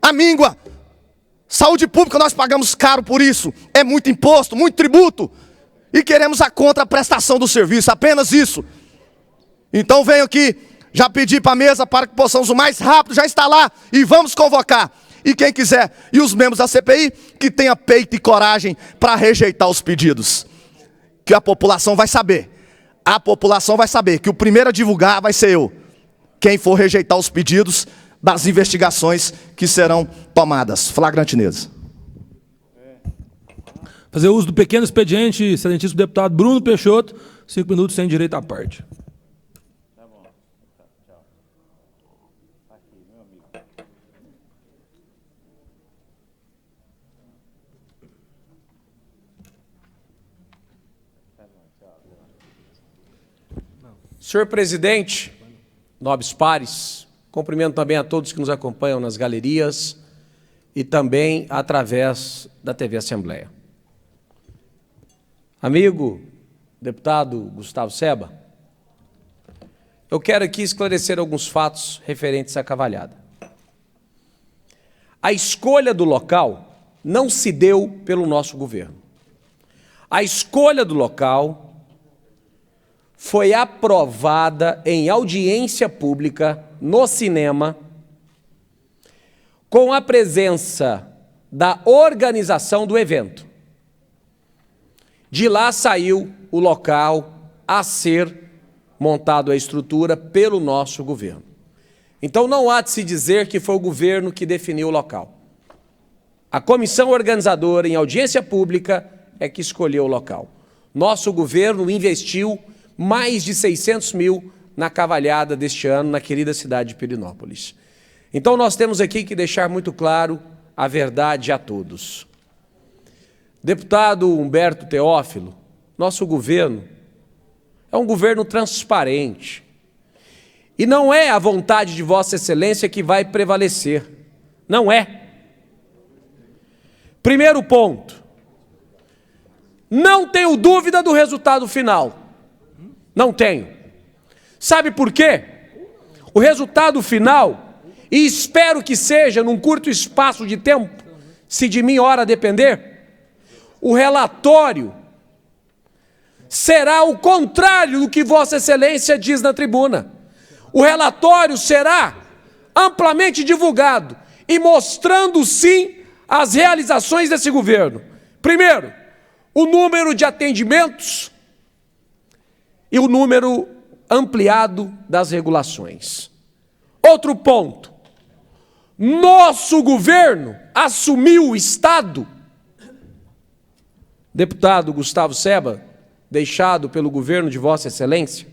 S7: à míngua. Saúde pública nós pagamos caro por isso, é muito imposto, muito tributo, e queremos a contraprestação do serviço, apenas isso. Então venho aqui, já pedi para a mesa para que possamos o mais rápido, já está lá, e vamos convocar. E quem quiser, e os membros da CPI, que tenha peito e coragem para rejeitar os pedidos. Que a população vai saber. A população vai saber que o primeiro a divulgar vai ser eu. Quem for rejeitar os pedidos das investigações que serão tomadas. Flagrante neles.
S1: Fazer uso do pequeno expediente, excelentíssimo deputado Bruno Peixoto, 5 minutos sem direito à parte.
S8: Senhor presidente, nobres pares, cumprimento também a todos que nos acompanham nas galerias e também através da TV Assembleia. Amigo deputado Gustavo Seba, eu quero aqui esclarecer alguns fatos referentes à Cavalhada. A escolha do local não se deu pelo nosso governo. A escolha do local foi aprovada em audiência pública no cinema, com a presença da organização do evento. De lá saiu o local a ser montado a estrutura pelo nosso governo. Então não há de se dizer que foi o governo que definiu o local. A comissão organizadora, em audiência pública, é que escolheu o local. Nosso governo investiu mais de 600 mil na cavalhada deste ano, na querida cidade de Pirenópolis. Então nós temos aqui que deixar muito claro a verdade a todos. Deputado Humberto Teófilo, nosso governo é um governo transparente. E não é a vontade de Vossa Excelência que vai prevalecer. Não é. Primeiro ponto. Não tenho dúvida do resultado final. Não tenho. Sabe por quê? O resultado final, e espero que seja num curto espaço de tempo, se de minha hora depender, o relatório será o contrário do que Vossa Excelência diz na tribuna. O relatório será amplamente divulgado e mostrando, sim, as realizações desse governo. Primeiro, o número de atendimentos e o número ampliado das regulações. Outro ponto, nosso governo assumiu o Estado, deputado Gustavo Seba, deixado pelo governo de Vossa Excelência,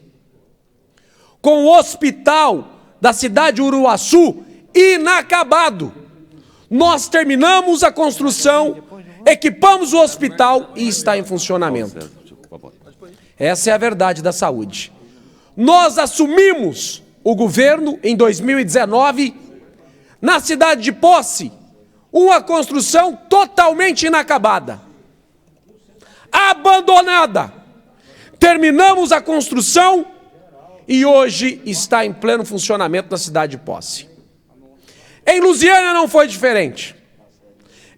S8: com o hospital da cidade de Uruaçu inacabado. Nós terminamos a construção, equipamos o hospital e está em funcionamento. Essa é a verdade da saúde. Nós assumimos o governo em 2019, na cidade de Posse, uma construção totalmente inacabada, abandonada. Terminamos a construção e hoje está em pleno funcionamento na cidade de Posse. Em Lusiânia não foi diferente.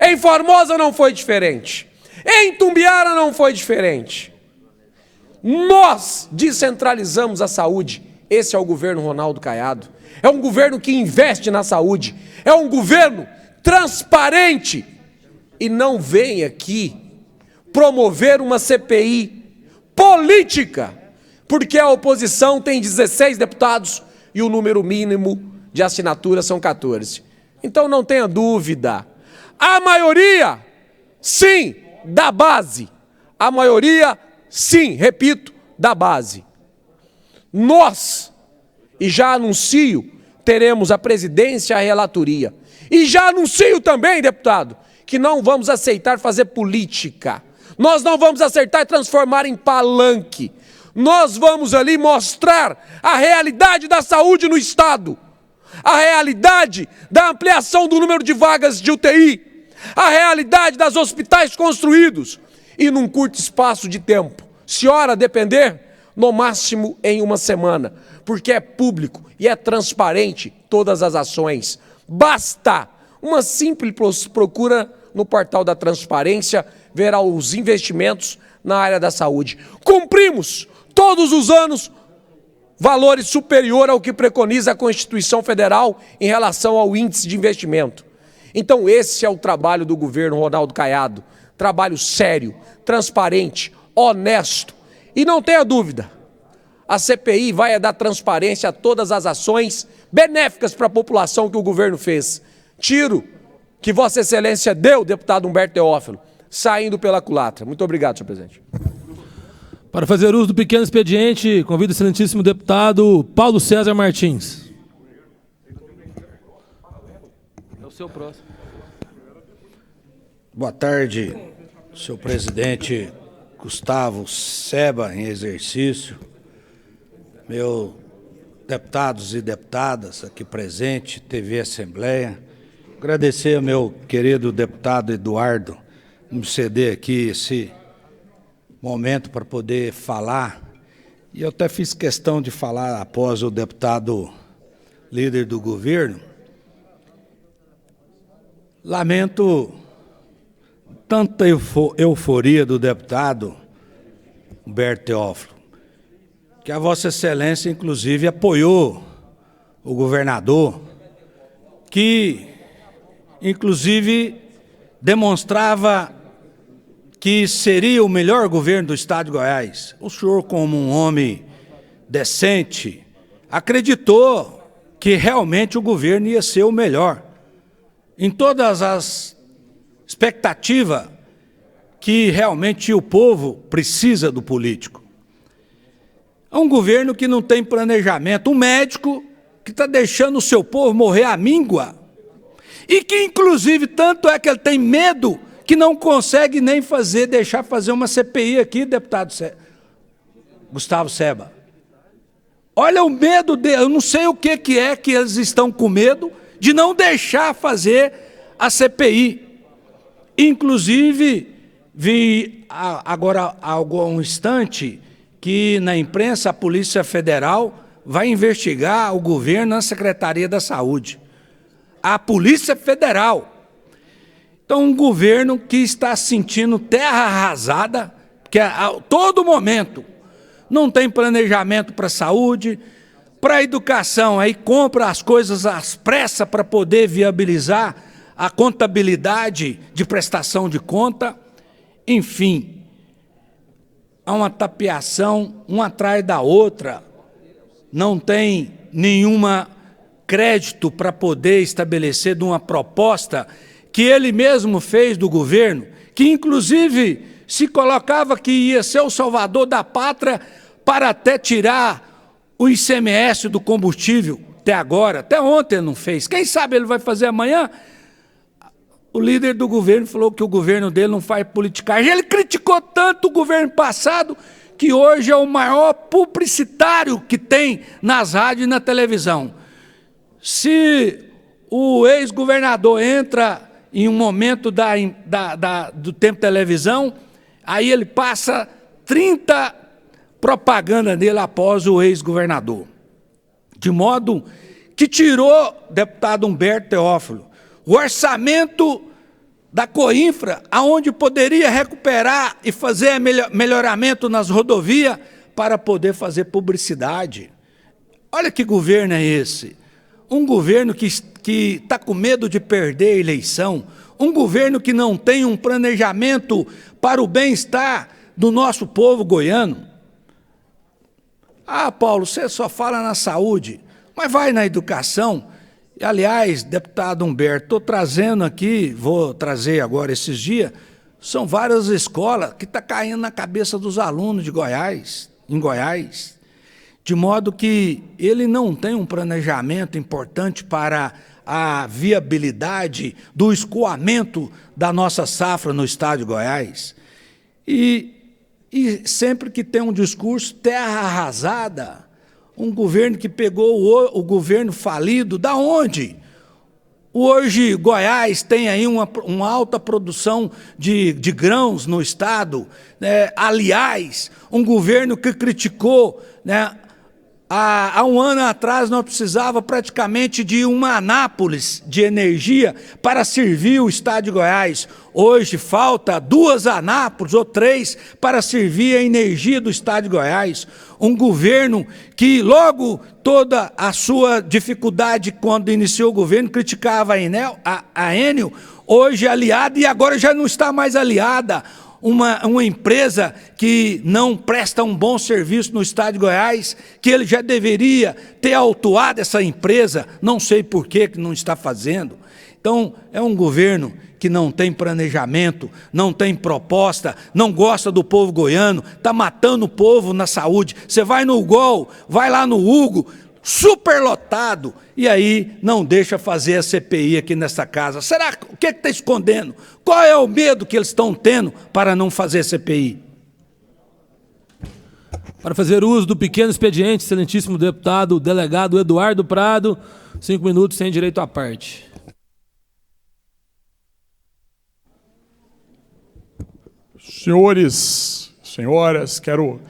S8: Em Formosa não foi diferente. Em Tumbiara não foi diferente. Nós descentralizamos a saúde. Esse é o governo Ronaldo Caiado. É um governo que investe na saúde. É um governo transparente. E não vem aqui promover uma CPI política, porque a oposição tem 16 deputados e o número mínimo de assinaturas são 14. Então não tenha dúvida. A maioria, sim, da base. A maioria, sim, repito, da base. Nós, e já anuncio, teremos a presidência e a relatoria. E já anuncio também, deputado, que não vamos aceitar fazer política. Nós não vamos aceitar transformar em palanque. Nós vamos ali mostrar a realidade da saúde no Estado. A realidade da ampliação do número de vagas de UTI. A realidade das hospitais construídos. E num curto espaço de tempo. Se ora depender, no máximo em uma semana. Porque é público e é transparente todas as ações. Basta uma simples procura no portal da transparência, verá os investimentos na área da saúde. Cumprimos todos os anos valores superior ao que preconiza a Constituição Federal em relação ao índice de investimento. Então esse é o trabalho do governo Ronaldo Caiado. Trabalho sério, transparente, honesto. E não tenha dúvida, a CPI vai dar transparência a todas as ações benéficas para a população que o governo fez. Tiro que Vossa Excelência deu, deputado Humberto Teófilo, saindo pela culatra. Muito obrigado, senhor presidente.
S1: Para fazer uso do pequeno expediente, convido o excelentíssimo deputado Paulo César Martins. É o seu próximo.
S9: Boa tarde, senhor presidente Gustavo Seba, em exercício, meus deputados e deputadas aqui presentes, TV Assembleia. Agradecer ao meu querido deputado Eduardo me ceder aqui esse momento para poder falar. E eu até fiz questão de falar após o deputado líder do governo. Lamento tanta euforia do deputado Humberto Teófilo, que a Vossa Excelência, inclusive, apoiou o governador, que, inclusive, demonstrava que seria o melhor governo do Estado de Goiás. O senhor, como um homem decente, acreditou que realmente o governo ia ser o melhor. Em todas as expectativas que realmente o povo precisa do político. É um governo que não tem planejamento, um médico que está deixando o seu povo morrer à míngua, e que, inclusive, tanto é que ele tem medo que não consegue nem deixar fazer uma CPI aqui, deputado Gustavo Seba. Olha o medo dele, eu não sei o que é que eles estão com medo de não deixar fazer a CPI. Inclusive, vi agora há algum instante que na imprensa a Polícia Federal vai investigar o governo na Secretaria da Saúde. A Polícia Federal. Então, um governo que está sentindo terra arrasada, que a todo momento não tem planejamento para a saúde, para a educação, aí compra as coisas às pressas para poder viabilizar a contabilidade de prestação de conta, enfim, há uma tapeação, uma atrás da outra, não tem nenhuma crédito para poder estabelecer de uma proposta que ele mesmo fez do governo, que inclusive se colocava que ia ser o salvador da pátria para até tirar o ICMS do combustível, até agora, até ontem ele não fez. Quem sabe ele vai fazer amanhã? O líder do governo falou que o governo dele não faz politicagem. Ele criticou tanto o governo passado que hoje é o maior publicitário que tem nas rádios e na televisão. Se o ex-governador entra em um momento do tempo de televisão, aí ele passa 30 propagandas dele após o ex-governador. De modo que tirou, deputado Humberto Teófilo, o orçamento da Coinfra, aonde poderia recuperar e fazer melhoramento nas rodovias para poder fazer publicidade. Olha que governo é esse. Um governo que está com medo de perder a eleição, um governo que não tem um planejamento para o bem-estar do nosso povo goiano. Ah, Paulo, você só fala na saúde. Mas vai na educação. E, aliás, deputado Humberto, estou trazendo aqui, vou trazer agora esses dias, são várias escolas que estão caindo na cabeça dos alunos de Goiás, em Goiás, de modo que ele não tem um planejamento importante para a viabilidade do escoamento da nossa safra no estado de Goiás. E sempre que tem um discurso terra arrasada, um governo que pegou o governo falido, da onde? Hoje, Goiás tem aí uma alta produção de grãos no estado. Aliás, um governo que criticou, há um ano atrás nós precisávamos praticamente de uma Anápolis de energia para servir o estado de Goiás. Hoje falta 2 Anápolis ou 3 para servir a energia do estado de Goiás. Um governo que logo toda a sua dificuldade quando iniciou o governo criticava a Enel, hoje aliada e agora já não está mais aliada. Uma empresa que não presta um bom serviço no estado de Goiás, que ele já deveria ter autuado essa empresa, não sei por que não está fazendo. Então, é um governo que não tem planejamento, não tem proposta, não gosta do povo goiano, está matando o povo na saúde. Você vai no UGOL, vai lá no Hugo, superlotado, e aí não deixa fazer a CPI aqui nessa casa. Será o que está escondendo? Qual é o medo que eles estão tendo para não fazer CPI?
S1: Para fazer uso do pequeno expediente, excelentíssimo deputado, delegado Eduardo Prado, 5 minutos sem direito à parte.
S10: Senhores, senhoras, quero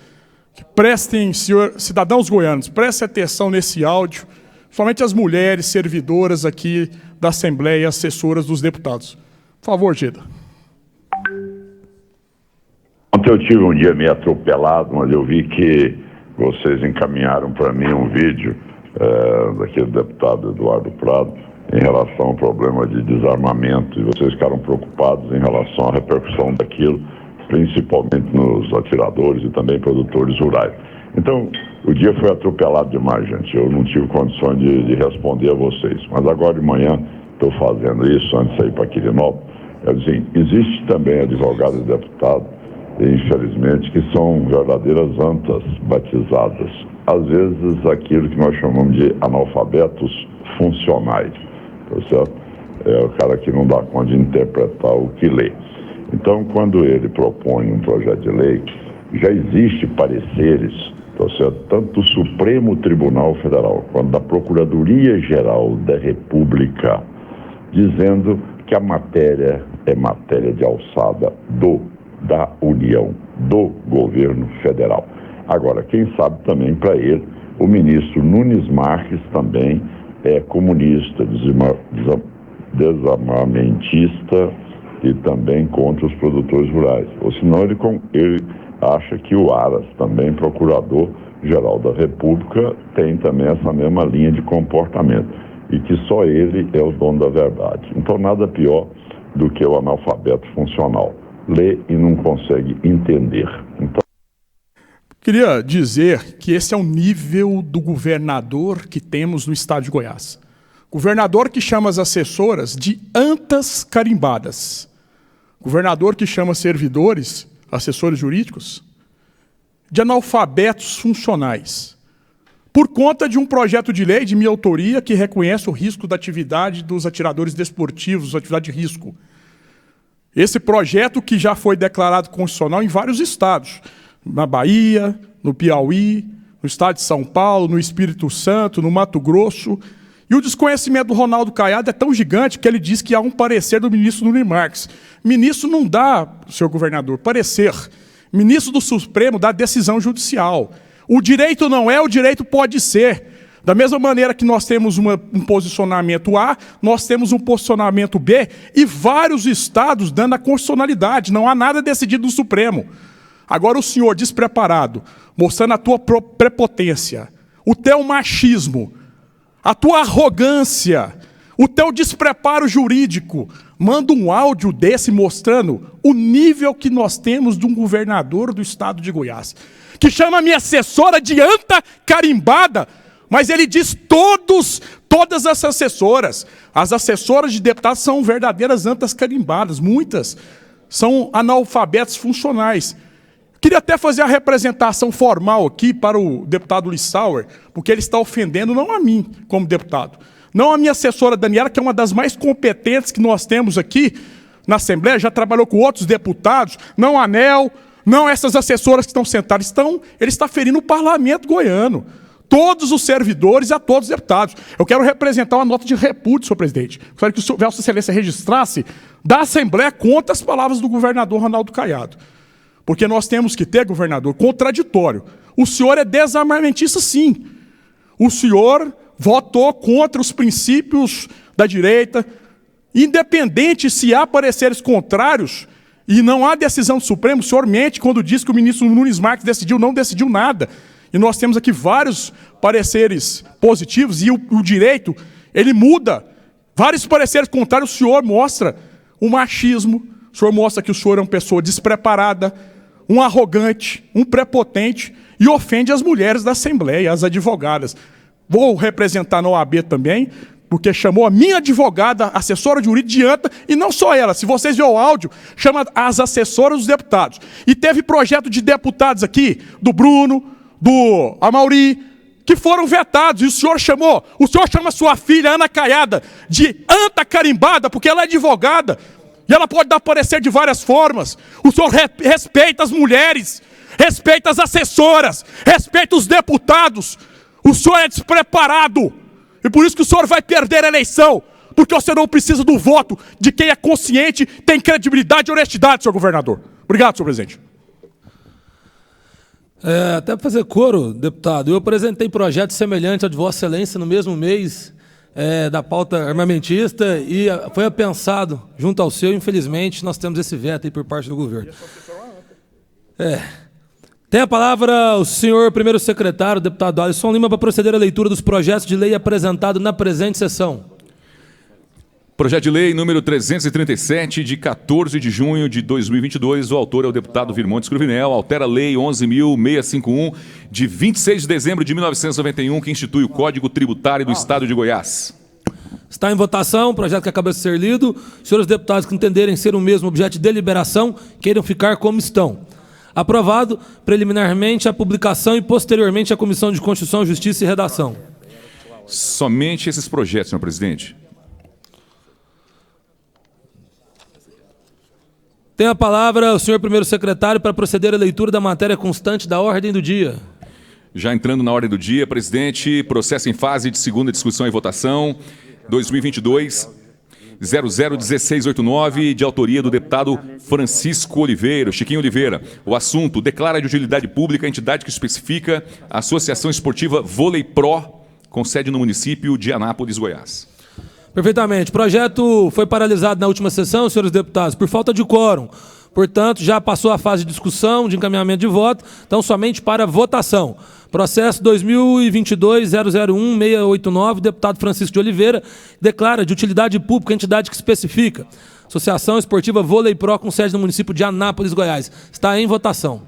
S10: que prestem, cidadãos goianos, prestem atenção nesse áudio, somente as mulheres servidoras aqui da Assembleia e assessoras dos deputados. Por favor, Geda.
S11: Ontem eu tive um dia meio atropelado, mas eu vi que vocês encaminharam para mim um vídeo daquele deputado Eduardo Prado em relação ao problema de desarmamento, e vocês ficaram preocupados em relação à repercussão daquilo, principalmente nos atiradores e também produtores rurais. Então, o dia foi atropelado demais, gente. Eu não tive condições de responder a vocês. Mas agora de manhã estou fazendo isso, antes de sair para Quirinópolis. Assim, existe também advogados e deputados, infelizmente, que são verdadeiras antas batizadas. Às vezes, aquilo que nós chamamos de analfabetos funcionais. Tá certo? É o cara que não dá conta de interpretar o que lê. Então, quando ele propõe um projeto de lei, já existe pareceres, tá certo? Tanto do Supremo Tribunal Federal quanto da Procuradoria-Geral da República, dizendo que a matéria é matéria de alçada da União, do governo federal. Agora, quem sabe também para ele, o ministro Nunes Marques também é comunista, desarmamentista e também contra os produtores rurais. Ou senão ele acha que o Aras, também procurador-geral da República, tem também essa mesma linha de comportamento e que só ele é o dono da verdade. Então nada pior do que o analfabeto funcional. Lê e não consegue entender. Então...
S10: Queria dizer que esse é o nível do governador que temos no estado de Goiás. Governador que chama as assessoras de antas carimbadas. Governador que chama servidores, assessores jurídicos, de analfabetos funcionais. Por conta de um projeto de lei de minha autoria que reconhece o risco da atividade dos atiradores desportivos, atividade de risco. Esse projeto que já foi declarado constitucional em vários estados. Na Bahia, no Piauí, no estado de São Paulo, no Espírito Santo, no Mato Grosso. E o desconhecimento do Ronaldo Caiado é tão gigante que ele diz que há um parecer do ministro Nunes Marques. Ministro não dá, senhor governador, parecer. Ministro do Supremo dá decisão judicial. O direito não é, o direito pode ser. Da mesma maneira que nós temos um posicionamento A, nós temos um posicionamento B e vários estados dando a constitucionalidade. Não há nada decidido no Supremo. Agora o senhor despreparado, mostrando a tua prepotência, o teu machismo, a tua arrogância, o teu despreparo jurídico, manda um áudio desse mostrando o nível que nós temos de um governador do estado de Goiás, que chama a minha assessora de anta carimbada. Mas ele diz todas as assessoras. As assessoras de deputados são verdadeiras antas carimbadas. Muitas são analfabetos funcionais. Queria até fazer a representação formal aqui para o deputado Lissauer, porque ele está ofendendo não a mim como deputado, não a minha assessora Daniela, que é uma das mais competentes que nós temos aqui na Assembleia, já trabalhou com outros deputados, não a ANEL, não essas assessoras que estão sentadas. Ele está ferindo o parlamento goiano, todos os servidores e a todos os deputados. Eu quero representar uma nota de repúdio, senhor presidente. Gostaria que o Vossa Excelência registrasse da Assembleia contra as palavras do governador Ronaldo Caiado. Porque nós temos que ter, governador, contraditório. O senhor é desarmamentista, sim. O senhor votou contra os princípios da direita. Independente se há pareceres contrários e não há decisão do Supremo, o senhor mente quando diz que o ministro Nunes Marques decidiu, não decidiu nada. E nós temos aqui vários pareceres positivos e o direito, ele muda. Vários pareceres contrários, o senhor mostra o machismo, o senhor mostra que o senhor é uma pessoa despreparada, um arrogante, um prepotente, e ofende as mulheres da Assembleia, as advogadas. Vou representar na OAB também, porque chamou a minha advogada, assessora jurídica de anta, e não só ela. Se vocês verem o áudio, chama as assessoras dos deputados. E teve projeto de deputados aqui, do Bruno, do Amauri, que foram vetados, e o senhor chama sua filha, Ana Caiada, de anta carimbada, porque ela é advogada, e ela pode dar parecer de várias formas. O senhor respeita as mulheres, respeita as assessoras, respeita os deputados. O senhor é despreparado. E por isso que o senhor vai perder a eleição. Porque o senhor não precisa do voto de quem é consciente, tem credibilidade e honestidade, senhor governador. Obrigado, senhor presidente.
S1: Até para fazer coro, deputado, eu apresentei projeto semelhante ao de Vossa Excelência no mesmo mês, da pauta armamentista, e foi apensado junto ao seu. Infelizmente, nós temos esse veto aí por parte do governo. Tem a palavra o senhor primeiro secretário, deputado Alisson Lima, para proceder à leitura dos projetos de lei apresentados na presente sessão.
S2: Projeto de lei número 337, de 14 de junho de 2022. O autor é o deputado Virmontes Cruvinel. Altera a lei 11.651, de 26 de dezembro de 1991, que institui o Código Tributário do Estado de Goiás.
S1: Está em votação o projeto que acaba de ser lido. Senhores deputados que entenderem ser o mesmo objeto de deliberação, queiram ficar como estão. Aprovado preliminarmente a publicação e posteriormente a Comissão de Constituição, Justiça e Redação.
S2: Somente esses projetos, senhor presidente.
S1: Tem a palavra o senhor primeiro secretário para proceder à leitura da matéria constante da ordem do dia.
S2: Já entrando na ordem do dia, presidente, processo em fase de segunda discussão e votação, 2022-001689, de autoria do deputado Francisco Oliveira, Chiquinho Oliveira. O assunto: declara de utilidade pública a entidade que especifica a Associação Esportiva Vôlei Pro, com sede no município de Anápolis, Goiás.
S1: Perfeitamente. O projeto foi paralisado na última sessão, senhores deputados, por falta de quórum. Portanto, já passou a fase de discussão, de encaminhamento de voto, então somente para votação. Processo 2022-001689, deputado Francisco de Oliveira, declara de utilidade pública a entidade que especifica. Associação Esportiva Vôlei Pro, com sede no município de Anápolis, Goiás. Está em votação.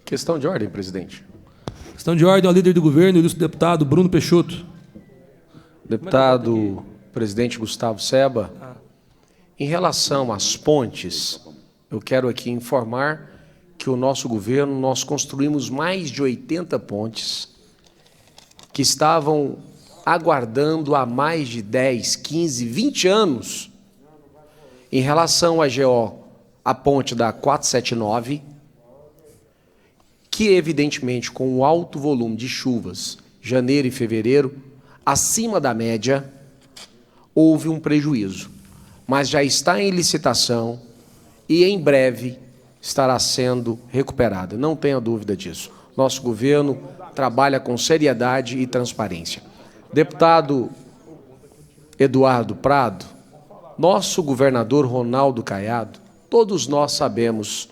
S8: Questão de ordem, presidente.
S1: Questão de ordem ao líder do governo, ilustre deputado Bruno Peixoto.
S8: Deputado presidente Gustavo Seba, em relação às pontes, eu quero aqui informar que o nosso governo, nós construímos mais de 80 pontes que estavam aguardando há mais de 10, 15, 20 anos. Em relação à GO, a ponte da 479, que evidentemente com o alto volume de chuvas, janeiro e fevereiro, acima da média, houve um prejuízo, mas já está em licitação e em breve estará sendo recuperada. Não tenha dúvida disso. Nosso governo trabalha com seriedade e transparência. Deputado Eduardo Prado, nosso governador Ronaldo Caiado, todos nós sabemos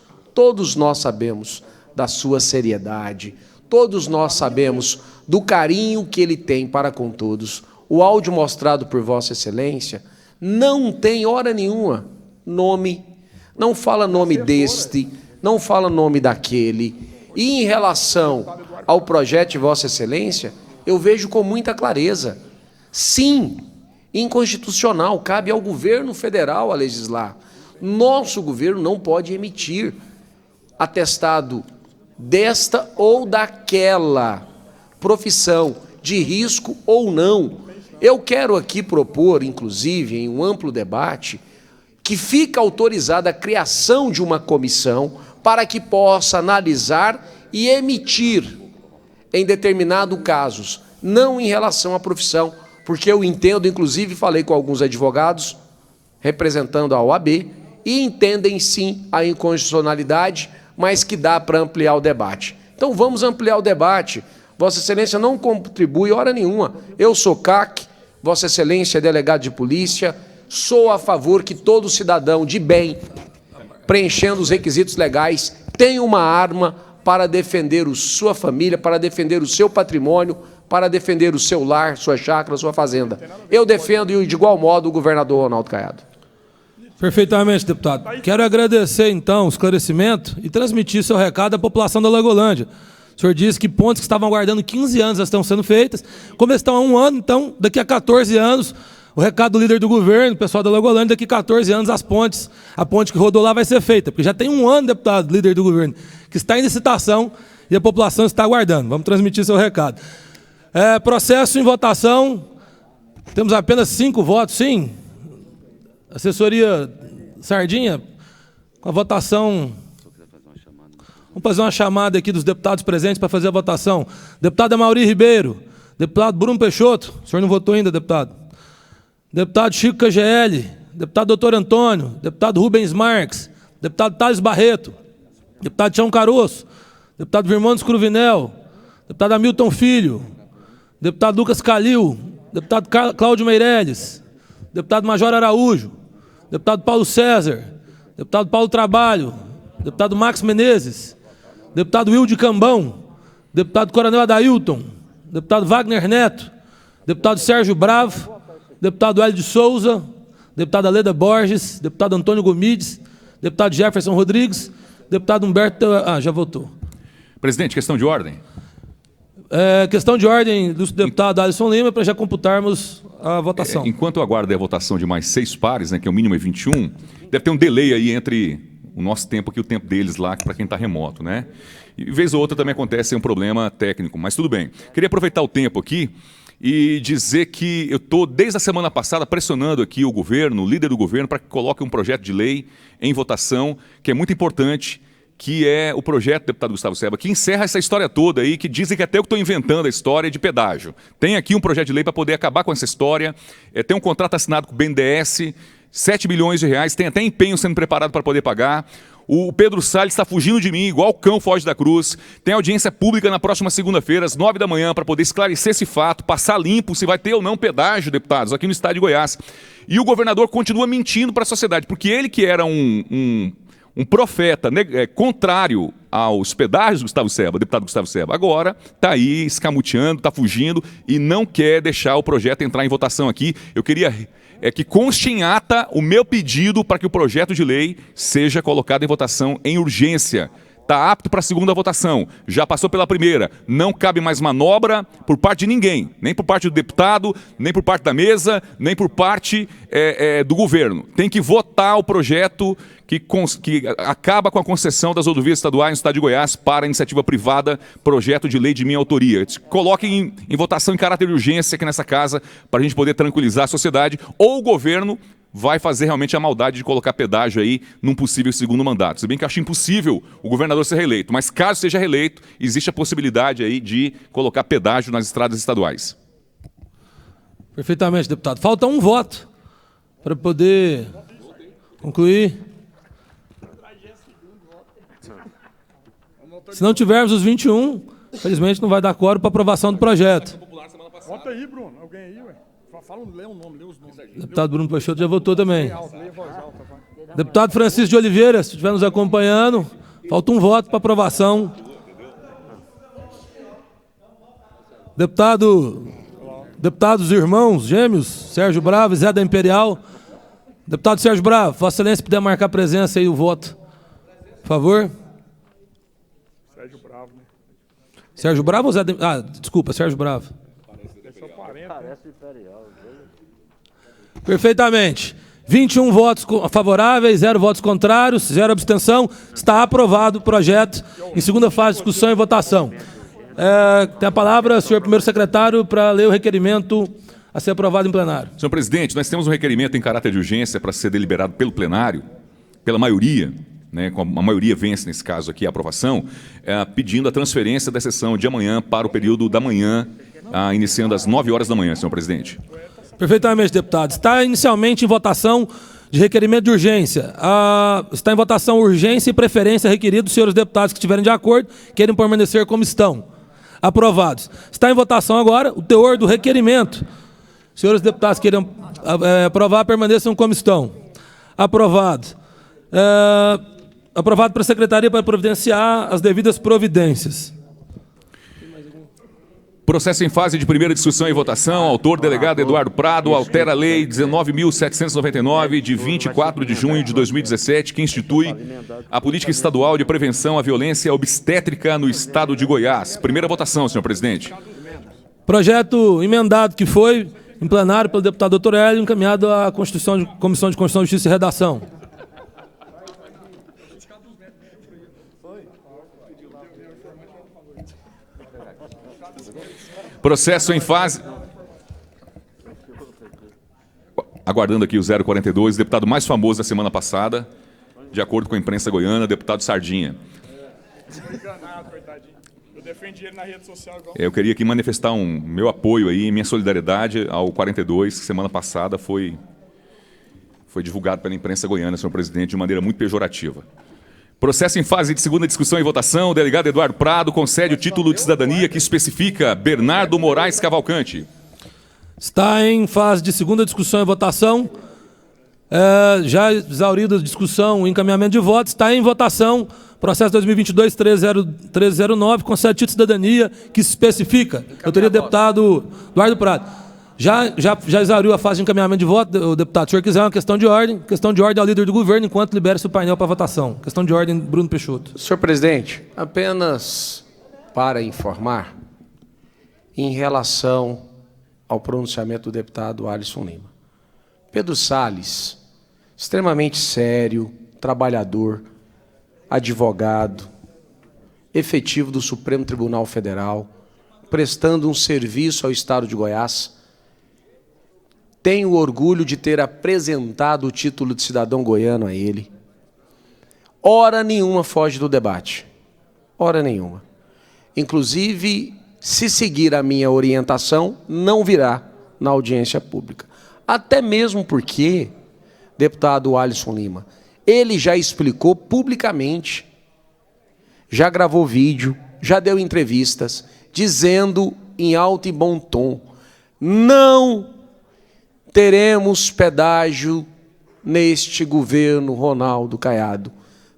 S8: da sua seriedade, todos nós sabemos do carinho que ele tem para com todos. O áudio mostrado por Vossa Excelência não tem hora nenhuma nome, não fala nome deste, não fala nome daquele. E em relação ao projeto de Vossa Excelência, eu vejo com muita clareza. Sim, inconstitucional, cabe ao governo federal a legislar. Nosso governo não pode emitir atestado desta ou daquela profissão, de risco ou não. Eu quero aqui propor, inclusive, em um amplo debate, que fique autorizada a criação de uma comissão para que possa analisar e emitir, em determinados casos, não em relação à profissão, porque eu entendo, inclusive falei com alguns advogados representando a OAB, e entendem sim a inconstitucionalidade, mas que dá para ampliar o debate. Então vamos ampliar o debate. Vossa Excelência não contribui hora nenhuma. Eu sou CAC, Vossa Excelência é delegado de polícia, sou a favor que todo cidadão de bem, preenchendo os requisitos legais, tenha uma arma para defender sua família, para defender o seu patrimônio, para defender o seu lar, sua chácara, sua fazenda. Eu defendo, e de igual modo, o governador Ronaldo Caiado.
S1: Perfeitamente, deputado. Quero agradecer, então, o esclarecimento e transmitir seu recado à população da Lagolândia. O senhor disse que pontes que estavam aguardando 15 anos já estão sendo feitas. Como estão há 1 ano, então, daqui a 14 anos, o recado do líder do governo, pessoal da Lagolândia, daqui a 14 anos a ponte que rodou lá vai ser feita. Porque já tem 1 ano, deputado, líder do governo, que está em licitação e a população está aguardando. Vamos transmitir seu recado. Processo em votação. Temos apenas 5 votos, sim. Assessoria Sardinha, com a votação. Vamos fazer uma chamada aqui dos deputados presentes para fazer a votação. Deputado Amaury Ribeiro, deputado Bruno Peixoto, o senhor não votou ainda, deputado. Deputado Chico KGL, deputado Doutor Antônio, deputado Rubens Marques, deputado Thales Barreto, deputado Tião Caroço, deputado Virmãos Cruvinel, deputado Hamilton Filho, deputado Lucas Calil, deputado Cláudio Meireles, deputado Major Araújo, deputado Paulo César, deputado Paulo Trabalho, deputado Max Menezes, deputado Wilde Cambão, deputado Coronel Adailton, deputado Wagner Neto, deputado Sérgio Bravo, deputado Hélio de Souza, deputado Aleda Borges, deputado Antônio Gomides, deputado Jefferson Rodrigues, deputado Humberto... já votou.
S2: Presidente, questão de ordem.
S1: Questão de ordem do deputado Alisson Lima, para já computarmos a votação.
S2: Enquanto eu aguardo a votação de mais 6 pares, né, que é o mínimo é 21, deve ter um delay aí entre o nosso tempo aqui e o tempo deles lá, para quem está remoto, né? E vez ou outra também acontece um problema técnico, mas tudo bem. Queria aproveitar o tempo aqui e dizer que eu estou, desde a semana passada, pressionando aqui o governo, o líder do governo, para que coloque um projeto de lei em votação, que é muito importante, que é o projeto do deputado Gustavo Seba, que encerra essa história toda aí, que dizem que até eu estou inventando a história de pedágio. Tem aqui um projeto de lei para poder acabar com essa história, tem um contrato assinado com o BNDES, 7 bilhões de reais, tem até empenho sendo preparado para poder pagar. O Pedro Salles está fugindo de mim, igual o cão foge da cruz. Tem audiência pública na próxima segunda-feira, às 9 da manhã, para poder esclarecer esse fato, passar limpo se vai ter ou não pedágio, deputados, aqui no estado de Goiás. E o governador continua mentindo para a sociedade, porque ele que era um profeta contrário aos pedágios do Gustavo Seba, deputado Gustavo Seba, agora está aí escamoteando, está fugindo e não quer deixar o projeto entrar em votação aqui. Eu queria que conste em ata o meu pedido para que o projeto de lei seja colocado em votação em urgência. Está apto para a segunda votação, já passou pela primeira, não cabe mais manobra por parte de ninguém, nem por parte do deputado, nem por parte da mesa, nem por parte do governo. Tem que votar o projeto que acaba com a concessão das rodovias estaduais no estado de Goiás para a iniciativa privada, projeto de lei de minha autoria. Coloquem em votação em caráter de urgência aqui nessa casa, para a gente poder tranquilizar a sociedade, ou o governo vai fazer realmente a maldade de colocar pedágio aí num possível segundo mandato. Se bem que eu acho impossível o governador ser reeleito, mas caso seja reeleito, existe a possibilidade aí de colocar pedágio nas estradas estaduais.
S1: Perfeitamente, deputado. Falta um voto para poder concluir. Se não tivermos os 21, infelizmente não vai dar quórum para aprovação do projeto.
S10: Vota aí, Bruno. Alguém aí, ué. Lê os nomes.
S1: Deputado Bruno Peixoto já votou também. Deputado Francisco de Oliveira, se estiver nos acompanhando, falta um voto para aprovação. Deputados irmãos gêmeos, Sérgio Bravo e Zé da Imperial. Deputado Sérgio Bravo, Vossa Excelência, puder marcar presença aí o voto, por favor.
S10: Sérgio Bravo.
S1: Sérgio Bravo ou Zé... desculpa, Sérgio Bravo. Perfeitamente. 21 votos favoráveis, 0 votos contrários, 0 abstenção. Está aprovado o projeto em segunda fase de discussão e votação. Tem a palavra, senhor primeiro secretário, para ler o requerimento a ser aprovado em plenário.
S2: Senhor presidente, nós temos um requerimento em caráter de urgência para ser deliberado pelo plenário, pela maioria, né, a maioria vence nesse caso aqui a aprovação, pedindo a transferência da sessão de amanhã para o período da manhã, iniciando às 9 horas da manhã, senhor presidente.
S1: Perfeitamente, deputado. Está inicialmente em votação de requerimento de urgência. Está em votação urgência e preferência requerido dos senhores deputados que estiverem de acordo, querem permanecer como estão. Aprovados. Está em votação agora o teor do requerimento. Senhores deputados que queiram aprovar, permaneçam como estão. Aprovado. Aprovado para a Secretaria para providenciar as devidas providências.
S2: Processo em fase de primeira discussão e votação. Autor, delegado Eduardo Prado, altera a Lei 19.799, de 24 de junho de 2017, que institui a Política Estadual de Prevenção à Violência Obstétrica no Estado de Goiás. Primeira votação, senhor presidente.
S1: Projeto emendado que foi em plenário pelo deputado Dr. Hélio, encaminhado à Comissão de Constituição, Justiça e Redação.
S2: Processo em fase... Aguardando aqui o 042, deputado mais famoso da semana passada, de acordo com a imprensa goiana, deputado Sardinha.
S10: Eu defendi ele na rede social.
S2: Eu queria aqui manifestar meu apoio aí, minha solidariedade ao 42, que semana passada foi divulgado pela imprensa goiana, senhor presidente, de maneira muito pejorativa. Processo em fase de segunda discussão e votação. O delegado Eduardo Prado concede o título de cidadania que especifica Bernardo Moraes Cavalcante. Está em fase de segunda discussão e votação. Já exaurida a discussão e encaminhamento de votos, está em votação processo 2022-1309, concede título de cidadania que especifica. Autoria do deputado Eduardo Prado. Já exauriu a fase de encaminhamento de voto, deputado. Se o senhor quiser uma questão de ordem ao líder do governo, enquanto libera-se o painel para votação. Questão de ordem, Bruno Peixoto.
S8: Senhor presidente, apenas para informar, em relação ao pronunciamento do deputado Alisson Lima. Pedro Salles, extremamente sério, trabalhador, advogado, efetivo do Supremo Tribunal Federal, prestando um serviço ao Estado de Goiás. Tenho o orgulho de ter apresentado o título de cidadão goiano a ele. Hora nenhuma foge do debate. Hora nenhuma. Inclusive, se seguir a minha orientação, não virá na audiência pública. Até mesmo porque, deputado Alisson Lima, ele já explicou publicamente, já gravou vídeo, já deu entrevistas, dizendo em alto e bom tom, não teremos pedágio neste governo Ronaldo Caiado.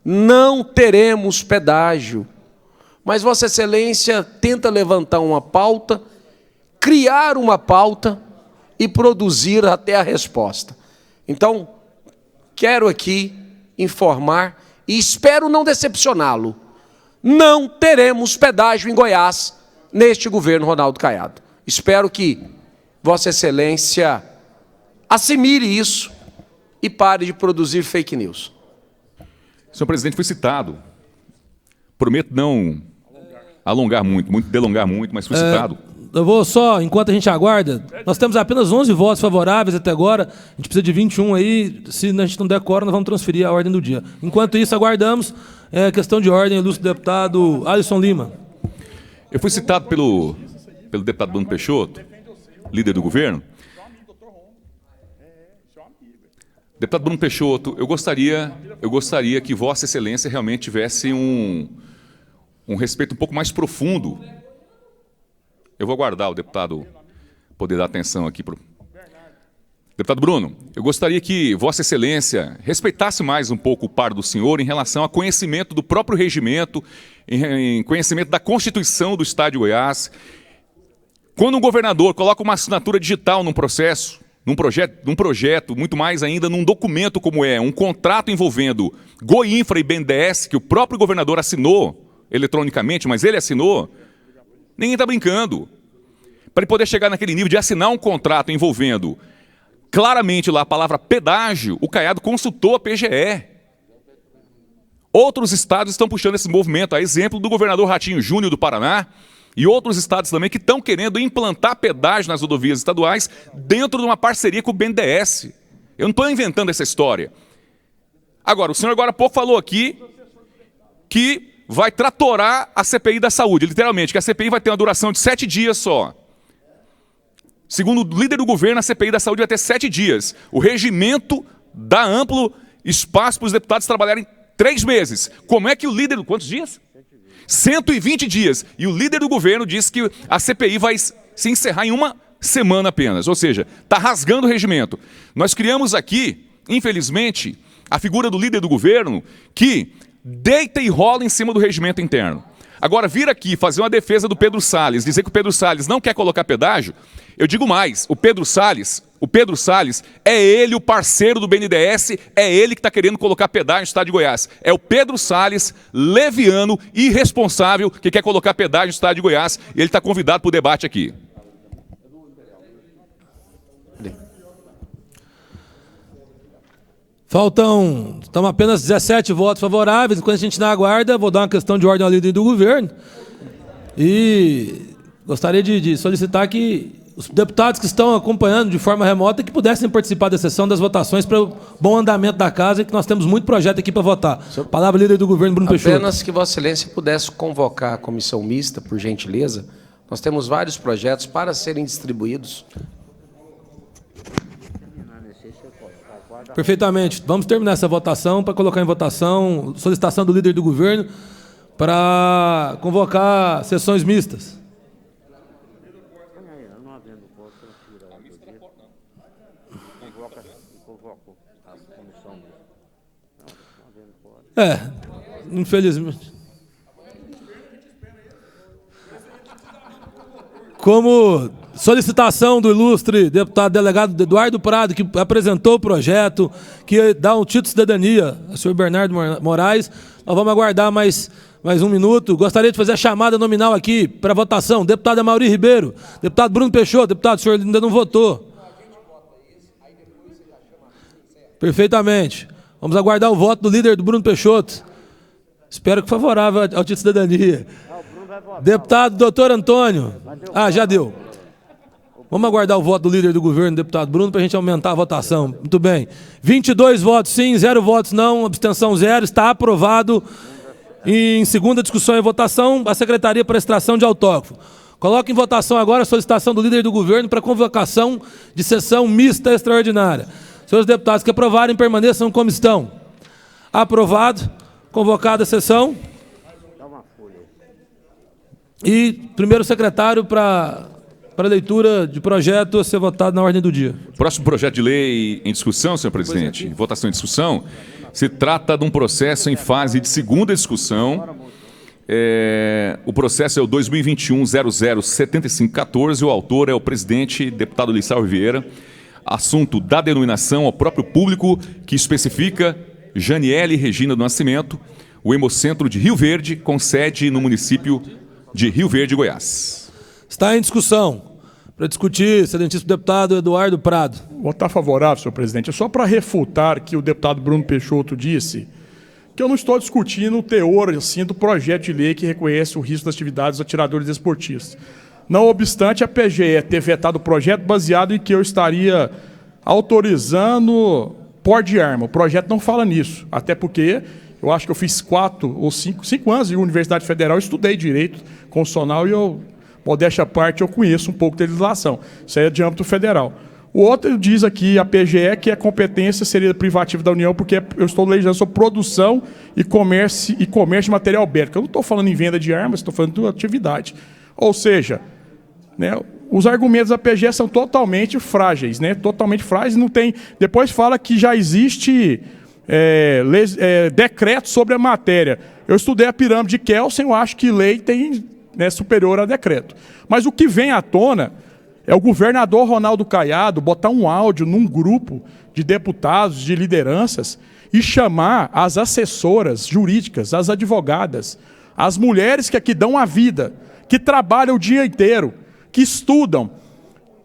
S8: Não teremos pedágio. Mas Vossa Excelência tenta levantar uma pauta, criar uma pauta e produzir até a resposta. Então, quero aqui informar e espero não decepcioná-lo. Não teremos pedágio em Goiás neste governo Ronaldo Caiado. Espero que Vossa Excelência assimile isso e pare de produzir fake news.
S2: Senhor presidente, foi citado. Prometo não alongar muito delongar muito, mas foi citado.
S1: Eu vou só, enquanto a gente aguarda, nós temos apenas 11 votos favoráveis até agora, a gente precisa de 21 aí, se a gente não der quórum, nós vamos transferir a ordem do dia. Enquanto isso, aguardamos, questão de ordem, ilustre deputado Alisson Lima.
S2: Eu fui citado pelo deputado Bruno Peixoto, líder do governo. Deputado Bruno Peixoto, eu gostaria que Vossa Excelência realmente tivesse um respeito um pouco mais profundo. Eu vou aguardar o deputado poder dar atenção aqui. Deputado Bruno, eu gostaria que Vossa Excelência respeitasse mais um pouco o par do senhor em relação a conhecimento do próprio regimento, em conhecimento da Constituição do Estado de Goiás. Quando um governador coloca uma assinatura digital num processo, num projeto, muito mais ainda num documento como um contrato envolvendo Goinfra e BNDES, que o próprio governador assinou eletronicamente, mas ele assinou, ninguém está brincando. Para ele poder chegar naquele nível de assinar um contrato envolvendo claramente lá a palavra pedágio, o Caiado consultou a PGE. Outros estados estão puxando esse movimento, a exemplo do governador Ratinho Júnior do Paraná, e outros estados também que estão querendo implantar pedágio nas rodovias estaduais dentro de uma parceria com o BNDES. Eu não estou inventando essa história. Agora, o senhor agora há pouco falou aqui que vai tratorar a CPI da saúde, literalmente, que a CPI vai ter uma duração de 7 dias só. Segundo o líder do governo, a CPI da saúde vai ter 7 dias. O regimento dá amplo espaço para os deputados trabalharem 3 meses. Como é que o líder... Quantos dias? 120 dias. E o líder do governo disse que a CPI vai se encerrar em 1 semana apenas. Ou seja, está rasgando o regimento. Nós criamos aqui, infelizmente, a figura do líder do governo que deita e rola em cima do regimento interno. Agora, vir aqui fazer uma defesa do Pedro Salles, dizer que o Pedro Salles não quer colocar pedágio, eu digo mais, o Pedro Salles é ele o parceiro do BNDES, é ele que está querendo colocar pedágio no estado de Goiás. É o Pedro Salles, leviano, irresponsável, que quer colocar pedágio no estado de Goiás, e ele está convidado para o debate aqui.
S1: Estão apenas 17 votos favoráveis. Enquanto a gente não aguarda, vou dar uma questão de ordem ao líder do governo. E gostaria de solicitar que os deputados que estão acompanhando de forma remota que pudessem participar da sessão das votações para o bom andamento da casa, e que nós temos muito projeto aqui para votar. Palavra líder do governo, Bruno Peixoto.
S8: Apenas que Vossa Excelência pudesse convocar a comissão mista, por gentileza. Nós temos vários projetos para serem distribuídos.
S1: Perfeitamente. Vamos terminar essa votação para colocar em votação solicitação do líder do governo para convocar sessões mistas. Infelizmente. Como solicitação do ilustre deputado delegado Eduardo Prado, que apresentou o projeto, que dá um título de cidadania ao senhor Bernardo Moraes, nós vamos aguardar mais 1 minuto. Gostaria de fazer a chamada nominal aqui para votação. Deputado Amaury Ribeiro, deputado Bruno Peixoto, deputado, o senhor ainda não votou. Perfeitamente. Vamos aguardar o voto do líder do Bruno Peixoto. Espero que favorável ao título de cidadania. Deputado doutor Antônio. Já deu. Vamos aguardar o voto do líder do governo, deputado Bruno, para a gente aumentar a votação. Muito bem. 22 votos sim, 0 votos não, abstenção 0. Está aprovado. Em segunda discussão e votação, a Secretaria para Extração de Autógrafo. Coloco em votação agora a solicitação do líder do governo para convocação de sessão mista extraordinária. Senhores deputados que aprovarem, permaneçam como estão. Aprovado. Convocada a sessão. E primeiro secretário para leitura de projeto a ser votado na ordem do dia.
S2: Próximo projeto de lei em discussão, senhor presidente, votação em discussão, se trata de um processo em fase de segunda discussão. O processo é o 2021-007514, o autor é o presidente, deputado Lissau Vieira. Assunto da denominação ao próprio público, que especifica Janiele Regina do Nascimento, o Hemocentro de Rio Verde, com sede no município de Rio Verde, Goiás.
S1: Está em discussão. Para discutir, excelentíssimo deputado Eduardo Prado.
S10: Votar favorável, senhor presidente. É só para refutar que o deputado Bruno Peixoto disse que eu não estou discutindo o teor assim, do projeto de lei que reconhece o risco das atividades dos atiradores desportistas. Não obstante a PGE ter vetado o projeto baseado em que eu estaria autorizando porte de arma. O projeto não fala nisso, até porque eu acho que eu fiz 4 ou 5 anos de Universidade Federal, estudei Direito Constitucional e eu, modéstia à parte, eu conheço um pouco de legislação. Isso aí é de âmbito federal. O outro diz aqui, a PGE, que a competência seria privativa da União, porque eu estou legislando sobre produção e comércio de material bélico. Eu não estou falando em venda de armas, estou falando de atividade. Ou seja, né, os argumentos da PGE são totalmente frágeis, né? Totalmente frágeis. Não tem. Depois fala que já existe decreto sobre a matéria. Eu estudei a pirâmide de Kelsen, eu acho que lei tem, né, superior a decreto. Mas o que vem à tona é o governador Ronaldo Caiado botar um áudio num grupo de deputados, de lideranças, e chamar as assessoras jurídicas, as advogadas, As mulheres que aqui dão a vida, que trabalham o dia inteiro, que estudam,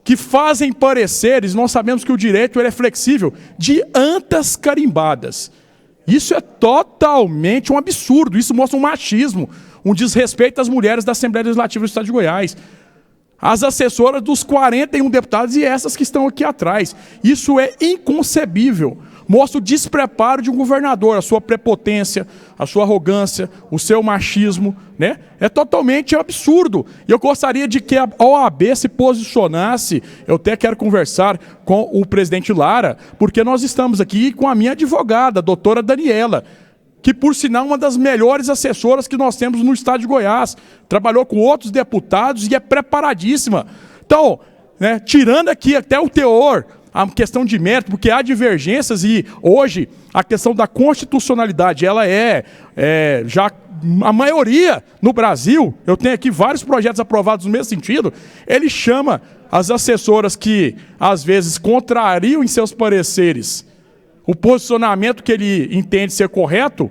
S10: que fazem pareceres, nós sabemos que o direito ele é flexível, de antas carimbadas. Isso é totalmente um absurdo, isso mostra um machismo, um desrespeito às mulheres da Assembleia Legislativa do Estado de Goiás. As assessoras dos 41 deputados e essas que estão aqui atrás. Isso é inconcebível. Mostra o despreparo de um governador, a sua prepotência, a sua arrogância, o seu machismo, né? É totalmente absurdo. E eu gostaria de que a OAB se posicionasse, eu até quero conversar com o presidente Lara, porque nós estamos aqui com a minha advogada, a doutora Daniela, que por sinal é uma das melhores assessoras que nós temos no estado de Goiás, trabalhou com outros deputados e é preparadíssima. Então, né, tirando aqui até o teor, a questão de mérito, porque há divergências e hoje a questão da constitucionalidade, ela já a maioria no Brasil, eu tenho aqui vários projetos aprovados no mesmo sentido, ele chama as assessoras que às vezes contrariam em seus pareceres o posicionamento que ele entende ser correto,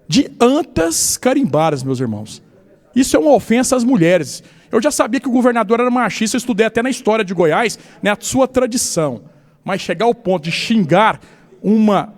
S10: de antas carimbadas, meus irmãos. Isso é uma ofensa às mulheres. Eu já sabia que o governador era machista, eu estudei até na história de Goiás, né, a sua tradição. Mas chegar ao ponto de xingar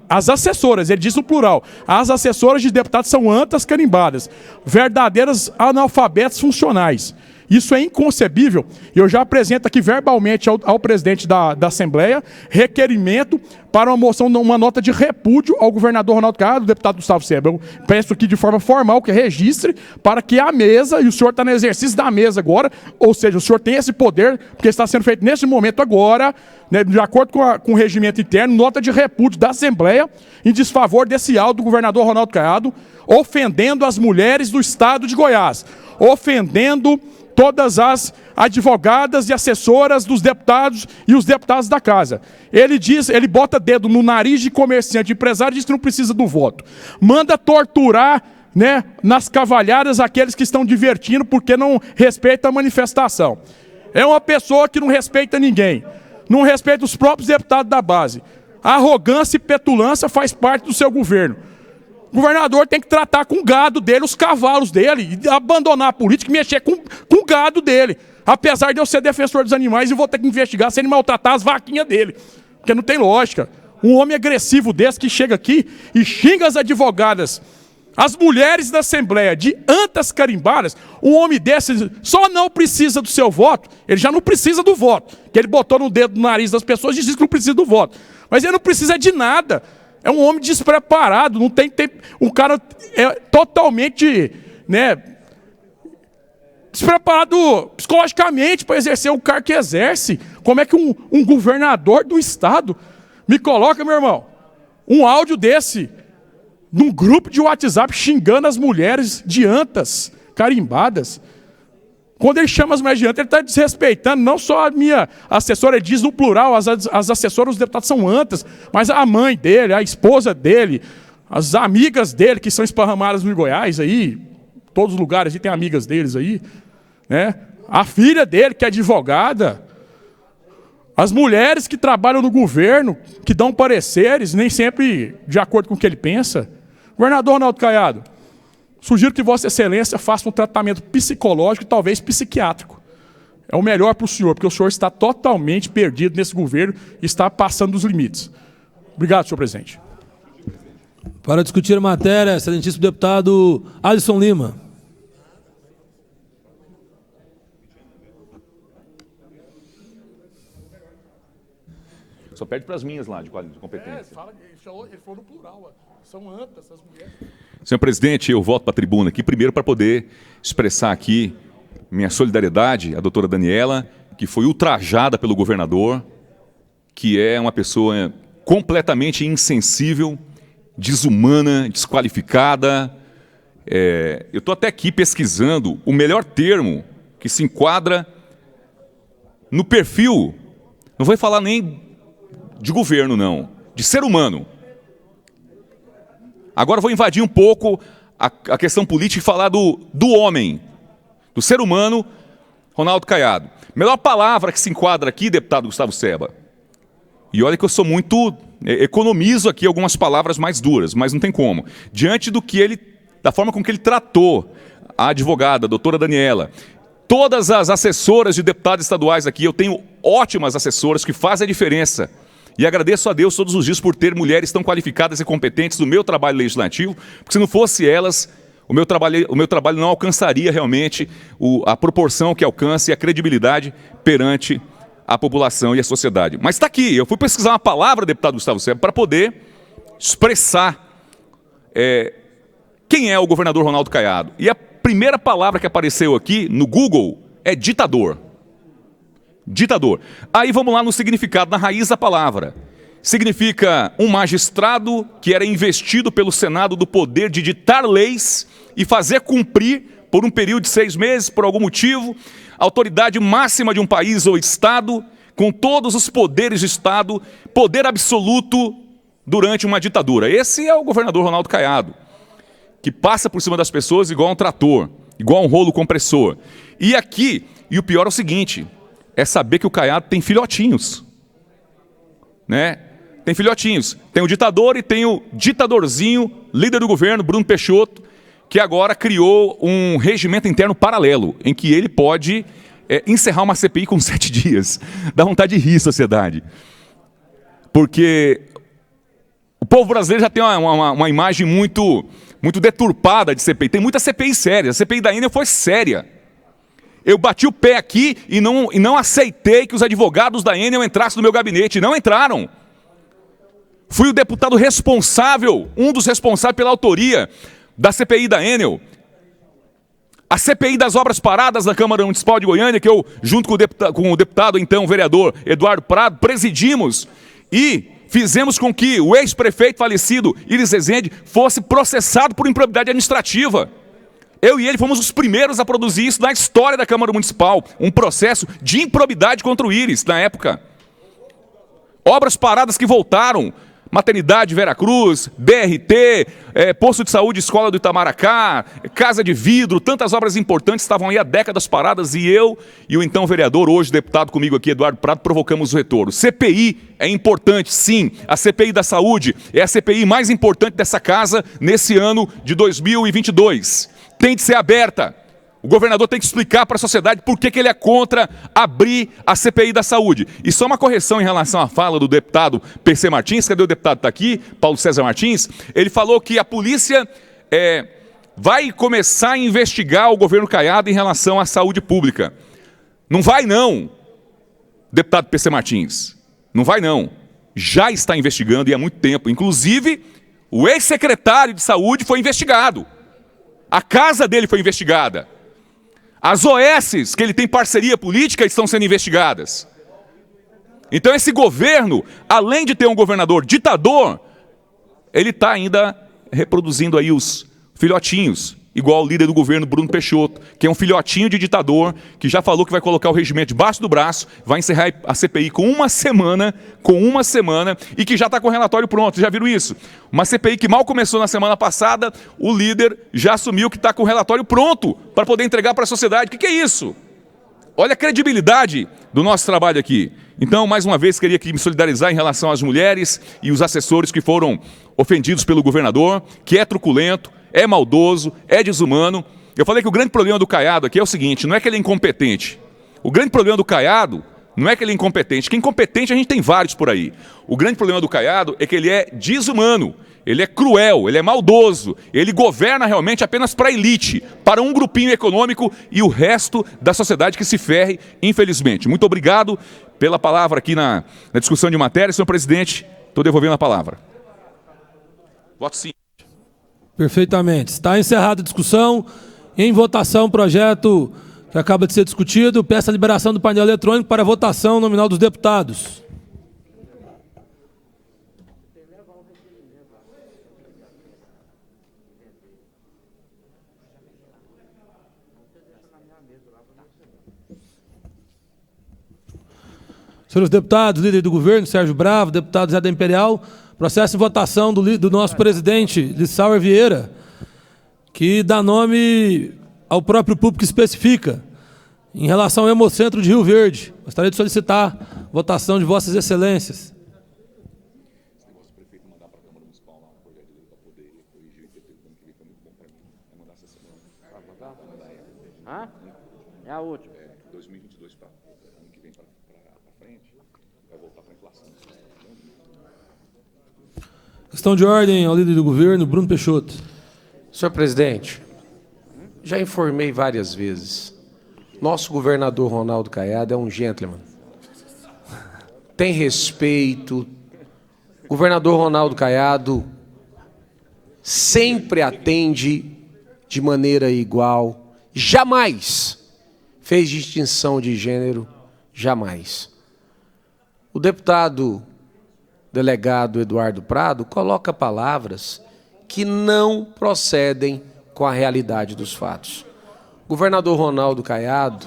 S10: as assessoras, ele diz no plural, as assessoras de deputados são antas carimbadas, verdadeiras analfabetas funcionais. Isso é inconcebível. Eu já apresento aqui verbalmente ao presidente da Assembleia requerimento para uma moção, uma nota de repúdio ao governador Ronaldo Caiado, do deputado Gustavo Seba. Eu peço aqui de forma formal que registre para que a mesa, e o senhor está no exercício da mesa agora, ou seja, o senhor tem esse poder, porque está sendo feito nesse momento agora, né, de acordo com o regimento interno, nota de repúdio da Assembleia em desfavor desse áudio do governador Ronaldo Caiado, ofendendo as mulheres do estado de Goiás, ofendendo todas as advogadas e assessoras dos deputados e os deputados da casa. Ele bota dedo no nariz de comerciante, empresário, e diz que não precisa do voto. Manda torturar, né, nas cavalhadas aqueles que estão divertindo porque não respeita a manifestação. É uma pessoa que não respeita ninguém, não respeita os próprios deputados da base. A arrogância e petulância faz parte do seu governo. O governador tem que tratar com o gado dele, os cavalos dele, e abandonar a política e mexer com o gado dele. Apesar de eu ser defensor dos animais, eu vou ter que investigar se ele maltratar as vaquinhas dele. Porque não tem lógica. Um homem agressivo desse que chega aqui e xinga as advogadas, as mulheres da Assembleia, de antas carimbadas, um homem desse só não precisa do seu voto, ele já não precisa do voto, que ele botou no dedo no nariz das pessoas e disse que não precisa do voto. Mas ele não precisa de nada. É um homem despreparado, não tem tempo. O cara é totalmente, né, despreparado psicologicamente para exercer o cargo que exerce. Como é que um governador do estado me coloca, meu irmão, um áudio desse, num grupo de WhatsApp xingando as mulheres de antas carimbadas? Quando ele chama as mulheres de antas, ele está desrespeitando não só a minha assessora, ele diz no plural, as assessoras dos deputados são antas, mas a mãe dele, a esposa dele, as amigas dele que são esparramadas no Goiás aí, todos os lugares, tem amigas deles aí, né? A filha dele, que é advogada, as mulheres que trabalham no governo, que dão pareceres, nem sempre de acordo com o que ele pensa. Governador Ronaldo Caiado, sugiro que Vossa Excelência faça um tratamento psicológico e talvez psiquiátrico. É o melhor para o senhor, porque o senhor está totalmente perdido nesse governo e está passando dos limites. Obrigado, senhor presidente.
S1: Para discutir a matéria, excelentíssimo deputado Alisson Lima.
S2: Só perde para as minhas lá, de competência.
S10: Ele falou no plural, são antas as mulheres.
S2: Senhor presidente, eu volto para a tribuna aqui, primeiro para poder expressar aqui minha solidariedade à doutora Daniela, que foi ultrajada pelo governador, que é uma pessoa completamente insensível, desumana, desqualificada. Eu estou até aqui pesquisando o melhor termo que se enquadra no perfil, não vou falar nem de governo, não, de ser humano. Agora vou invadir um pouco a questão política e falar do homem, do ser humano, Ronaldo Caiado. Melhor palavra que se enquadra aqui, deputado Gustavo Seba. E olha que eu sou muito... economizo aqui algumas palavras mais duras, mas não tem como. Diante da forma com que ele tratou a advogada, a doutora Daniela, todas as assessoras de deputados estaduais aqui, eu tenho ótimas assessoras que fazem a diferença. E agradeço a Deus todos os dias por ter mulheres tão qualificadas e competentes no meu trabalho legislativo, porque se não fosse elas, o meu trabalho não alcançaria realmente a proporção que alcança e a credibilidade perante a população e a sociedade. Mas está aqui, eu fui pesquisar uma palavra, deputado Gustavo Seba, para poder expressar quem é o governador Ronaldo Caiado. E a primeira palavra que apareceu aqui no Google é ditador. Ditador. Aí vamos lá no significado, na raiz da palavra. Significa um magistrado que era investido pelo Senado do poder de ditar leis e fazer cumprir por um período de 6 meses, por algum motivo, a autoridade máxima de um país ou estado, com todos os poderes de estado, poder absoluto durante uma ditadura. Esse é o governador Ronaldo Caiado, que passa por cima das pessoas igual um trator, igual um rolo compressor. E aqui, e o pior é o seguinte, é saber que o Caiado tem filhotinhos, né? Tem filhotinhos. Tem o ditador e tem o ditadorzinho, líder do governo, Bruno Peixoto, que agora criou um regimento interno paralelo, em que ele pode encerrar uma CPI com 7 dias. Dá vontade de rir, sociedade. Porque o povo brasileiro já tem uma imagem muito deturpada de CPI. Tem muita CPI séria. A CPI da Enel foi séria. Eu bati o pé aqui e não aceitei que os advogados da Enel entrassem no meu gabinete. Não entraram. Fui o deputado responsável, um dos responsáveis pela autoria da CPI da Enel. A CPI das obras paradas na Câmara Municipal de Goiânia, que eu, junto com o deputado, então, vereador Eduardo Prado, presidimos e fizemos com que o ex-prefeito falecido, Iris Rezende, fosse processado por improbidade administrativa. Eu e ele fomos os primeiros a produzir isso na história da Câmara Municipal, um processo de improbidade contra o Iris, na época. Obras paradas que voltaram, maternidade Veracruz, BRT, posto de saúde Escola do Itamaracá, Casa de Vidro, tantas obras importantes estavam aí há décadas paradas e eu e o então vereador, hoje deputado comigo aqui, Eduardo Prado, provocamos o retorno. CPI é importante, sim. A CPI da saúde é a CPI mais importante dessa casa nesse ano de 2022. Tem de ser aberta. O governador tem que explicar para a sociedade por que ele é contra abrir a CPI da saúde. E só uma correção em relação à fala do deputado PC Martins, cadê o deputado? Está aqui, Paulo César Martins. Ele falou que a polícia vai começar a investigar o governo Caiado em relação à saúde pública. Não vai não, deputado PC Martins. Não vai não. Já está investigando e há muito tempo. Inclusive, o ex-secretário de saúde foi investigado. A casa dele foi investigada. As OS, que ele tem parceria política, estão sendo investigadas. Então esse governo, além de ter um governador ditador, ele está ainda reproduzindo aí os filhotinhos, igual o líder do governo, Bruno Peixoto, que é um filhotinho de ditador, que já falou que vai colocar o regimento debaixo do braço, vai encerrar a CPI com uma semana, e que já está com o relatório pronto. Já viram isso? Uma CPI que mal começou na semana passada, o líder já assumiu que está com o relatório pronto para poder entregar para a sociedade. O que é isso? Olha a credibilidade do nosso trabalho aqui. Então, mais uma vez, queria aqui me solidarizar em relação às mulheres e os assessores que foram ofendidos pelo governador, que é truculento, é maldoso, é desumano. Eu falei que o grande problema do Caiado aqui é o seguinte, não é que ele é incompetente. O grande problema do Caiado não é que ele é incompetente, que incompetente a gente tem vários por aí. O grande problema do Caiado é que ele é desumano, ele é cruel, ele é maldoso, ele governa realmente apenas para a elite, para um grupinho econômico e o resto da sociedade que se ferre, infelizmente. Muito obrigado pela palavra aqui na discussão de matéria. Senhor presidente, estou devolvendo a palavra. Voto sim.
S1: Perfeitamente. Está encerrada a discussão. Em votação, o projeto que acaba de ser discutido. Peço a liberação do painel eletrônico para a votação nominal dos deputados. Senhores deputados, líder do governo, Sérgio Bravo, deputado Zé da Imperial, processo de votação do nosso presidente, Lissauer Vieira, que dá nome ao próprio público que especifica, em relação ao Hemocentro de Rio Verde. Gostaria de solicitar votação de vossas excelências.
S12: É a última.
S2: 2022 para ano que vem para frente, vai voltar para a inflação.
S1: Questão de ordem ao líder do governo, Bruno Peixoto.
S8: Senhor presidente, já informei várias vezes. Nosso governador Ronaldo Caiado é um gentleman. Tem respeito. Governador Ronaldo Caiado sempre atende de maneira igual. Jamais fez distinção de gênero, jamais. O deputado delegado Eduardo Prado coloca palavras que não procedem com a realidade dos fatos. O governador Ronaldo Caiado,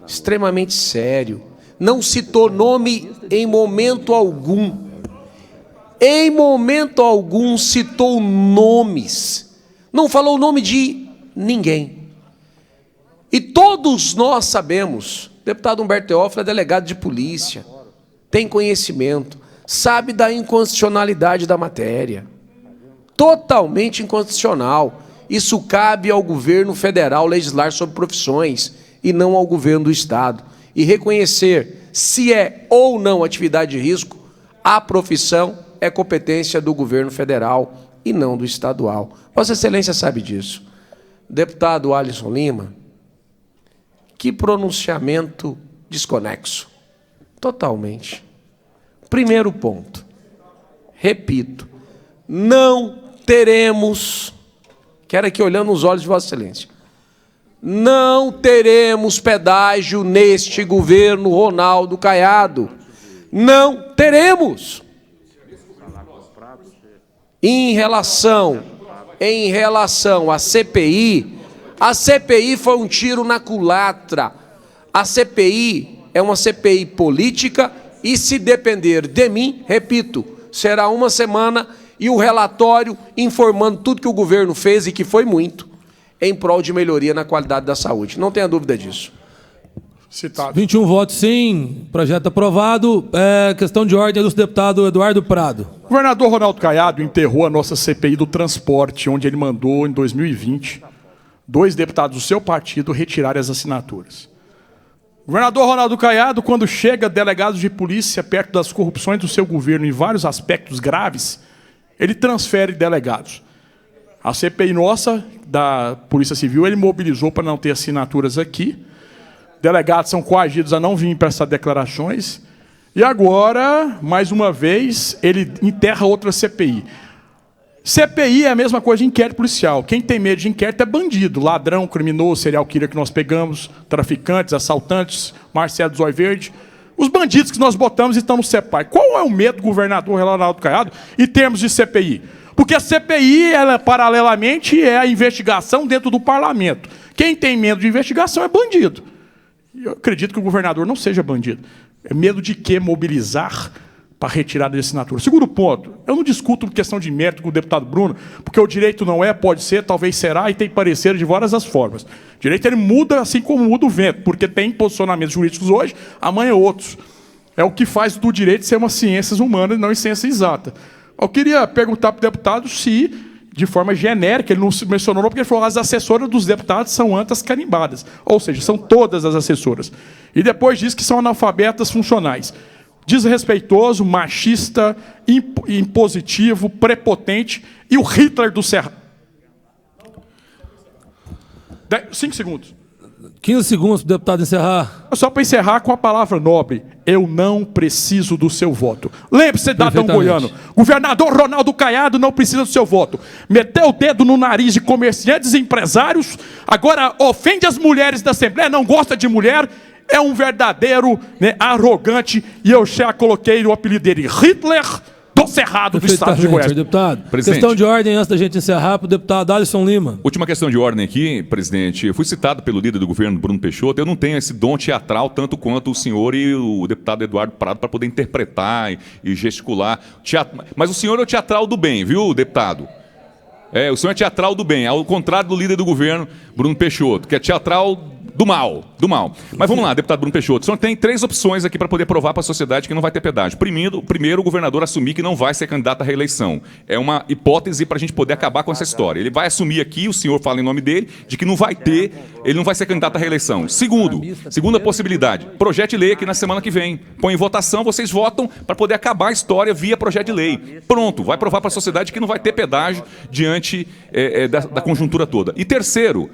S8: extremamente sério, não citou nome em momento algum. Em momento algum citou nomes. Não falou o nome de ninguém. E todos nós sabemos, o deputado Humberto Teófilo é delegado de polícia, tem conhecimento, sabe da inconstitucionalidade da matéria. Totalmente inconstitucional. Isso cabe ao governo federal legislar sobre profissões e não ao governo do Estado. E reconhecer se é ou não atividade de risco, a profissão é competência do governo federal e não do estadual. Vossa Excelência sabe disso. Deputado Alisson Lima, que pronunciamento desconexo. Totalmente. Primeiro ponto. Repito, não teremos, quero aqui olhando nos olhos de Vossa Excelência, não teremos pedágio neste governo Ronaldo Caiado. Não teremos. Em relação à CPI, a CPI foi um tiro na culatra. A CPI é uma CPI política e, se depender de mim, repito, será uma semana e o relatório informando tudo que o governo fez, e que foi muito, em prol de melhoria na qualidade da saúde. Não tenha dúvida disso.
S10: Citado.
S1: 21 votos sim, projeto aprovado. Questão de ordem do deputado Eduardo Prado.
S10: O governador Ronaldo Caiado enterrou a nossa CPI do transporte, onde ele mandou, em 2020, 2 deputados do seu partido retirarem as assinaturas. O governador Ronaldo Caiado, quando chega delegados de polícia perto das corrupções do seu governo em vários aspectos graves, ele transfere delegados. A CPI nossa, da Polícia Civil, ele mobilizou para não ter assinaturas aqui. Delegados são coagidos a não vir prestar declarações. E agora, mais uma vez, ele enterra outra CPI. CPI é a mesma coisa de inquérito policial. Quem tem medo de inquérito é bandido, ladrão, criminoso, serial killer que nós pegamos, traficantes, assaltantes, Marcelo Zóio Verde. Os bandidos que nós botamos estão no CEPAR. Qual é o medo do governador Ronaldo Caiado em termos de CPI? Porque a CPI, ela, paralelamente, é a investigação dentro do parlamento. Quem tem medo de investigação é bandido. Eu acredito que o governador não seja bandido. É medo de quê? Mobilizar para retirada de assinatura. Segundo ponto, eu não discuto questão de mérito com o deputado Bruno, porque o direito não é, pode ser, talvez será, e tem parecer de várias as formas. O direito ele muda assim como muda o vento, porque tem posicionamentos jurídicos hoje, amanhã outros. É o que faz do direito ser uma ciência humana e não em ciência exata. Eu queria perguntar para o deputado se, de forma genérica, ele não se mencionou, porque ele falou que as assessoras dos deputados são antas carimbadas, ou seja, são todas as assessoras. E depois diz que são analfabetas funcionais. Desrespeitoso, machista, impositivo, prepotente e o Hitler do Cerrado. 5 segundos.
S1: 15 segundos para o deputado encerrar.
S10: Só para encerrar com a palavra nobre. Eu não preciso do seu voto. Lembre-se, cidadão goiano. Governador Ronaldo Caiado não precisa do seu voto. Meteu o dedo no nariz de comerciantes e empresários. Agora ofende as mulheres da Assembleia. Não gosta de mulher. É um verdadeiro arrogante. E eu já coloquei o apelido dele, Hitler do Cerrado do Estado de Goiás.
S1: Deputado,
S2: presidente,
S1: questão de ordem antes da gente encerrar para o deputado Alisson Lima.
S2: Última questão de ordem aqui, presidente. Eu fui citado pelo líder do governo, Bruno Peixoto. Eu não tenho esse dom teatral tanto quanto o senhor e o deputado Eduardo Prado para poder interpretar e gesticular. Mas o senhor é o teatral do bem, viu, deputado? O senhor é teatral do bem, ao contrário do líder do governo, Bruno Peixoto, que é teatral do mal, do mal. Mas vamos lá, deputado Bruno Peixoto. O senhor tem 3 opções aqui para poder provar para a sociedade que não vai ter pedágio. Primeiro, o governador assumir que não vai ser candidato à reeleição. É uma hipótese para a gente poder acabar com essa história. Ele vai assumir aqui, o senhor fala em nome dele, de que não vai ter, ele não vai ser candidato à reeleição. Segunda possibilidade, projeto de lei aqui na semana que vem. Põe em votação, vocês votam para poder acabar a história via projeto de lei. Pronto, vai provar para a sociedade que não vai ter pedágio diante da conjuntura toda. E terceiro,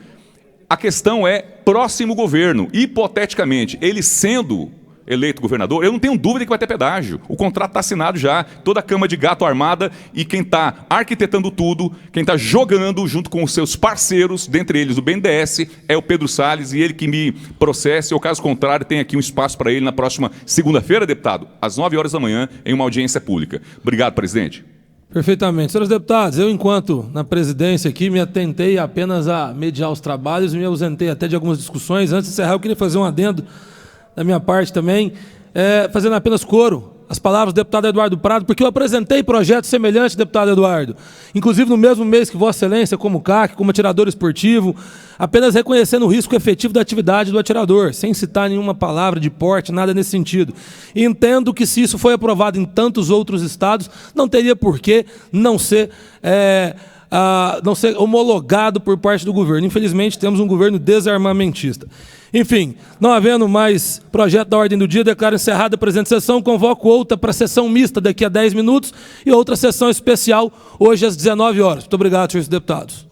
S2: a questão é próximo governo. Hipoteticamente, ele sendo eleito governador, eu não tenho dúvida que vai ter pedágio. O contrato está assinado já, toda a cama de gato armada, e quem está arquitetando tudo, quem está jogando junto com os seus parceiros, dentre eles o BNDES, é o Pedro Salles, e ele que me processe, ou caso contrário, tem aqui um espaço para ele na próxima segunda-feira, deputado, às 9 horas da manhã, em uma audiência pública. Obrigado, presidente.
S1: Perfeitamente. Senhores deputados, eu, enquanto na presidência aqui, me atentei apenas a mediar os trabalhos e me ausentei até de algumas discussões. Antes de encerrar, eu queria fazer um adendo da minha parte também, fazendo apenas coro as palavras do deputado Eduardo Prado, porque eu apresentei projetos semelhantes, deputado Eduardo, inclusive no mesmo mês que Vossa Excelência, como CAC, como atirador esportivo, apenas reconhecendo o risco efetivo da atividade do atirador, sem citar nenhuma palavra de porte, nada nesse sentido. E entendo que, se isso foi aprovado em tantos outros estados, não teria por que não ser homologado por parte do governo. Infelizmente, temos um governo desarmamentista. Enfim, não havendo mais projeto da ordem do dia, declaro encerrada a presente sessão, convoco outra para sessão mista daqui a 10 minutos e outra sessão especial hoje às 19 horas. Muito obrigado, senhores deputados.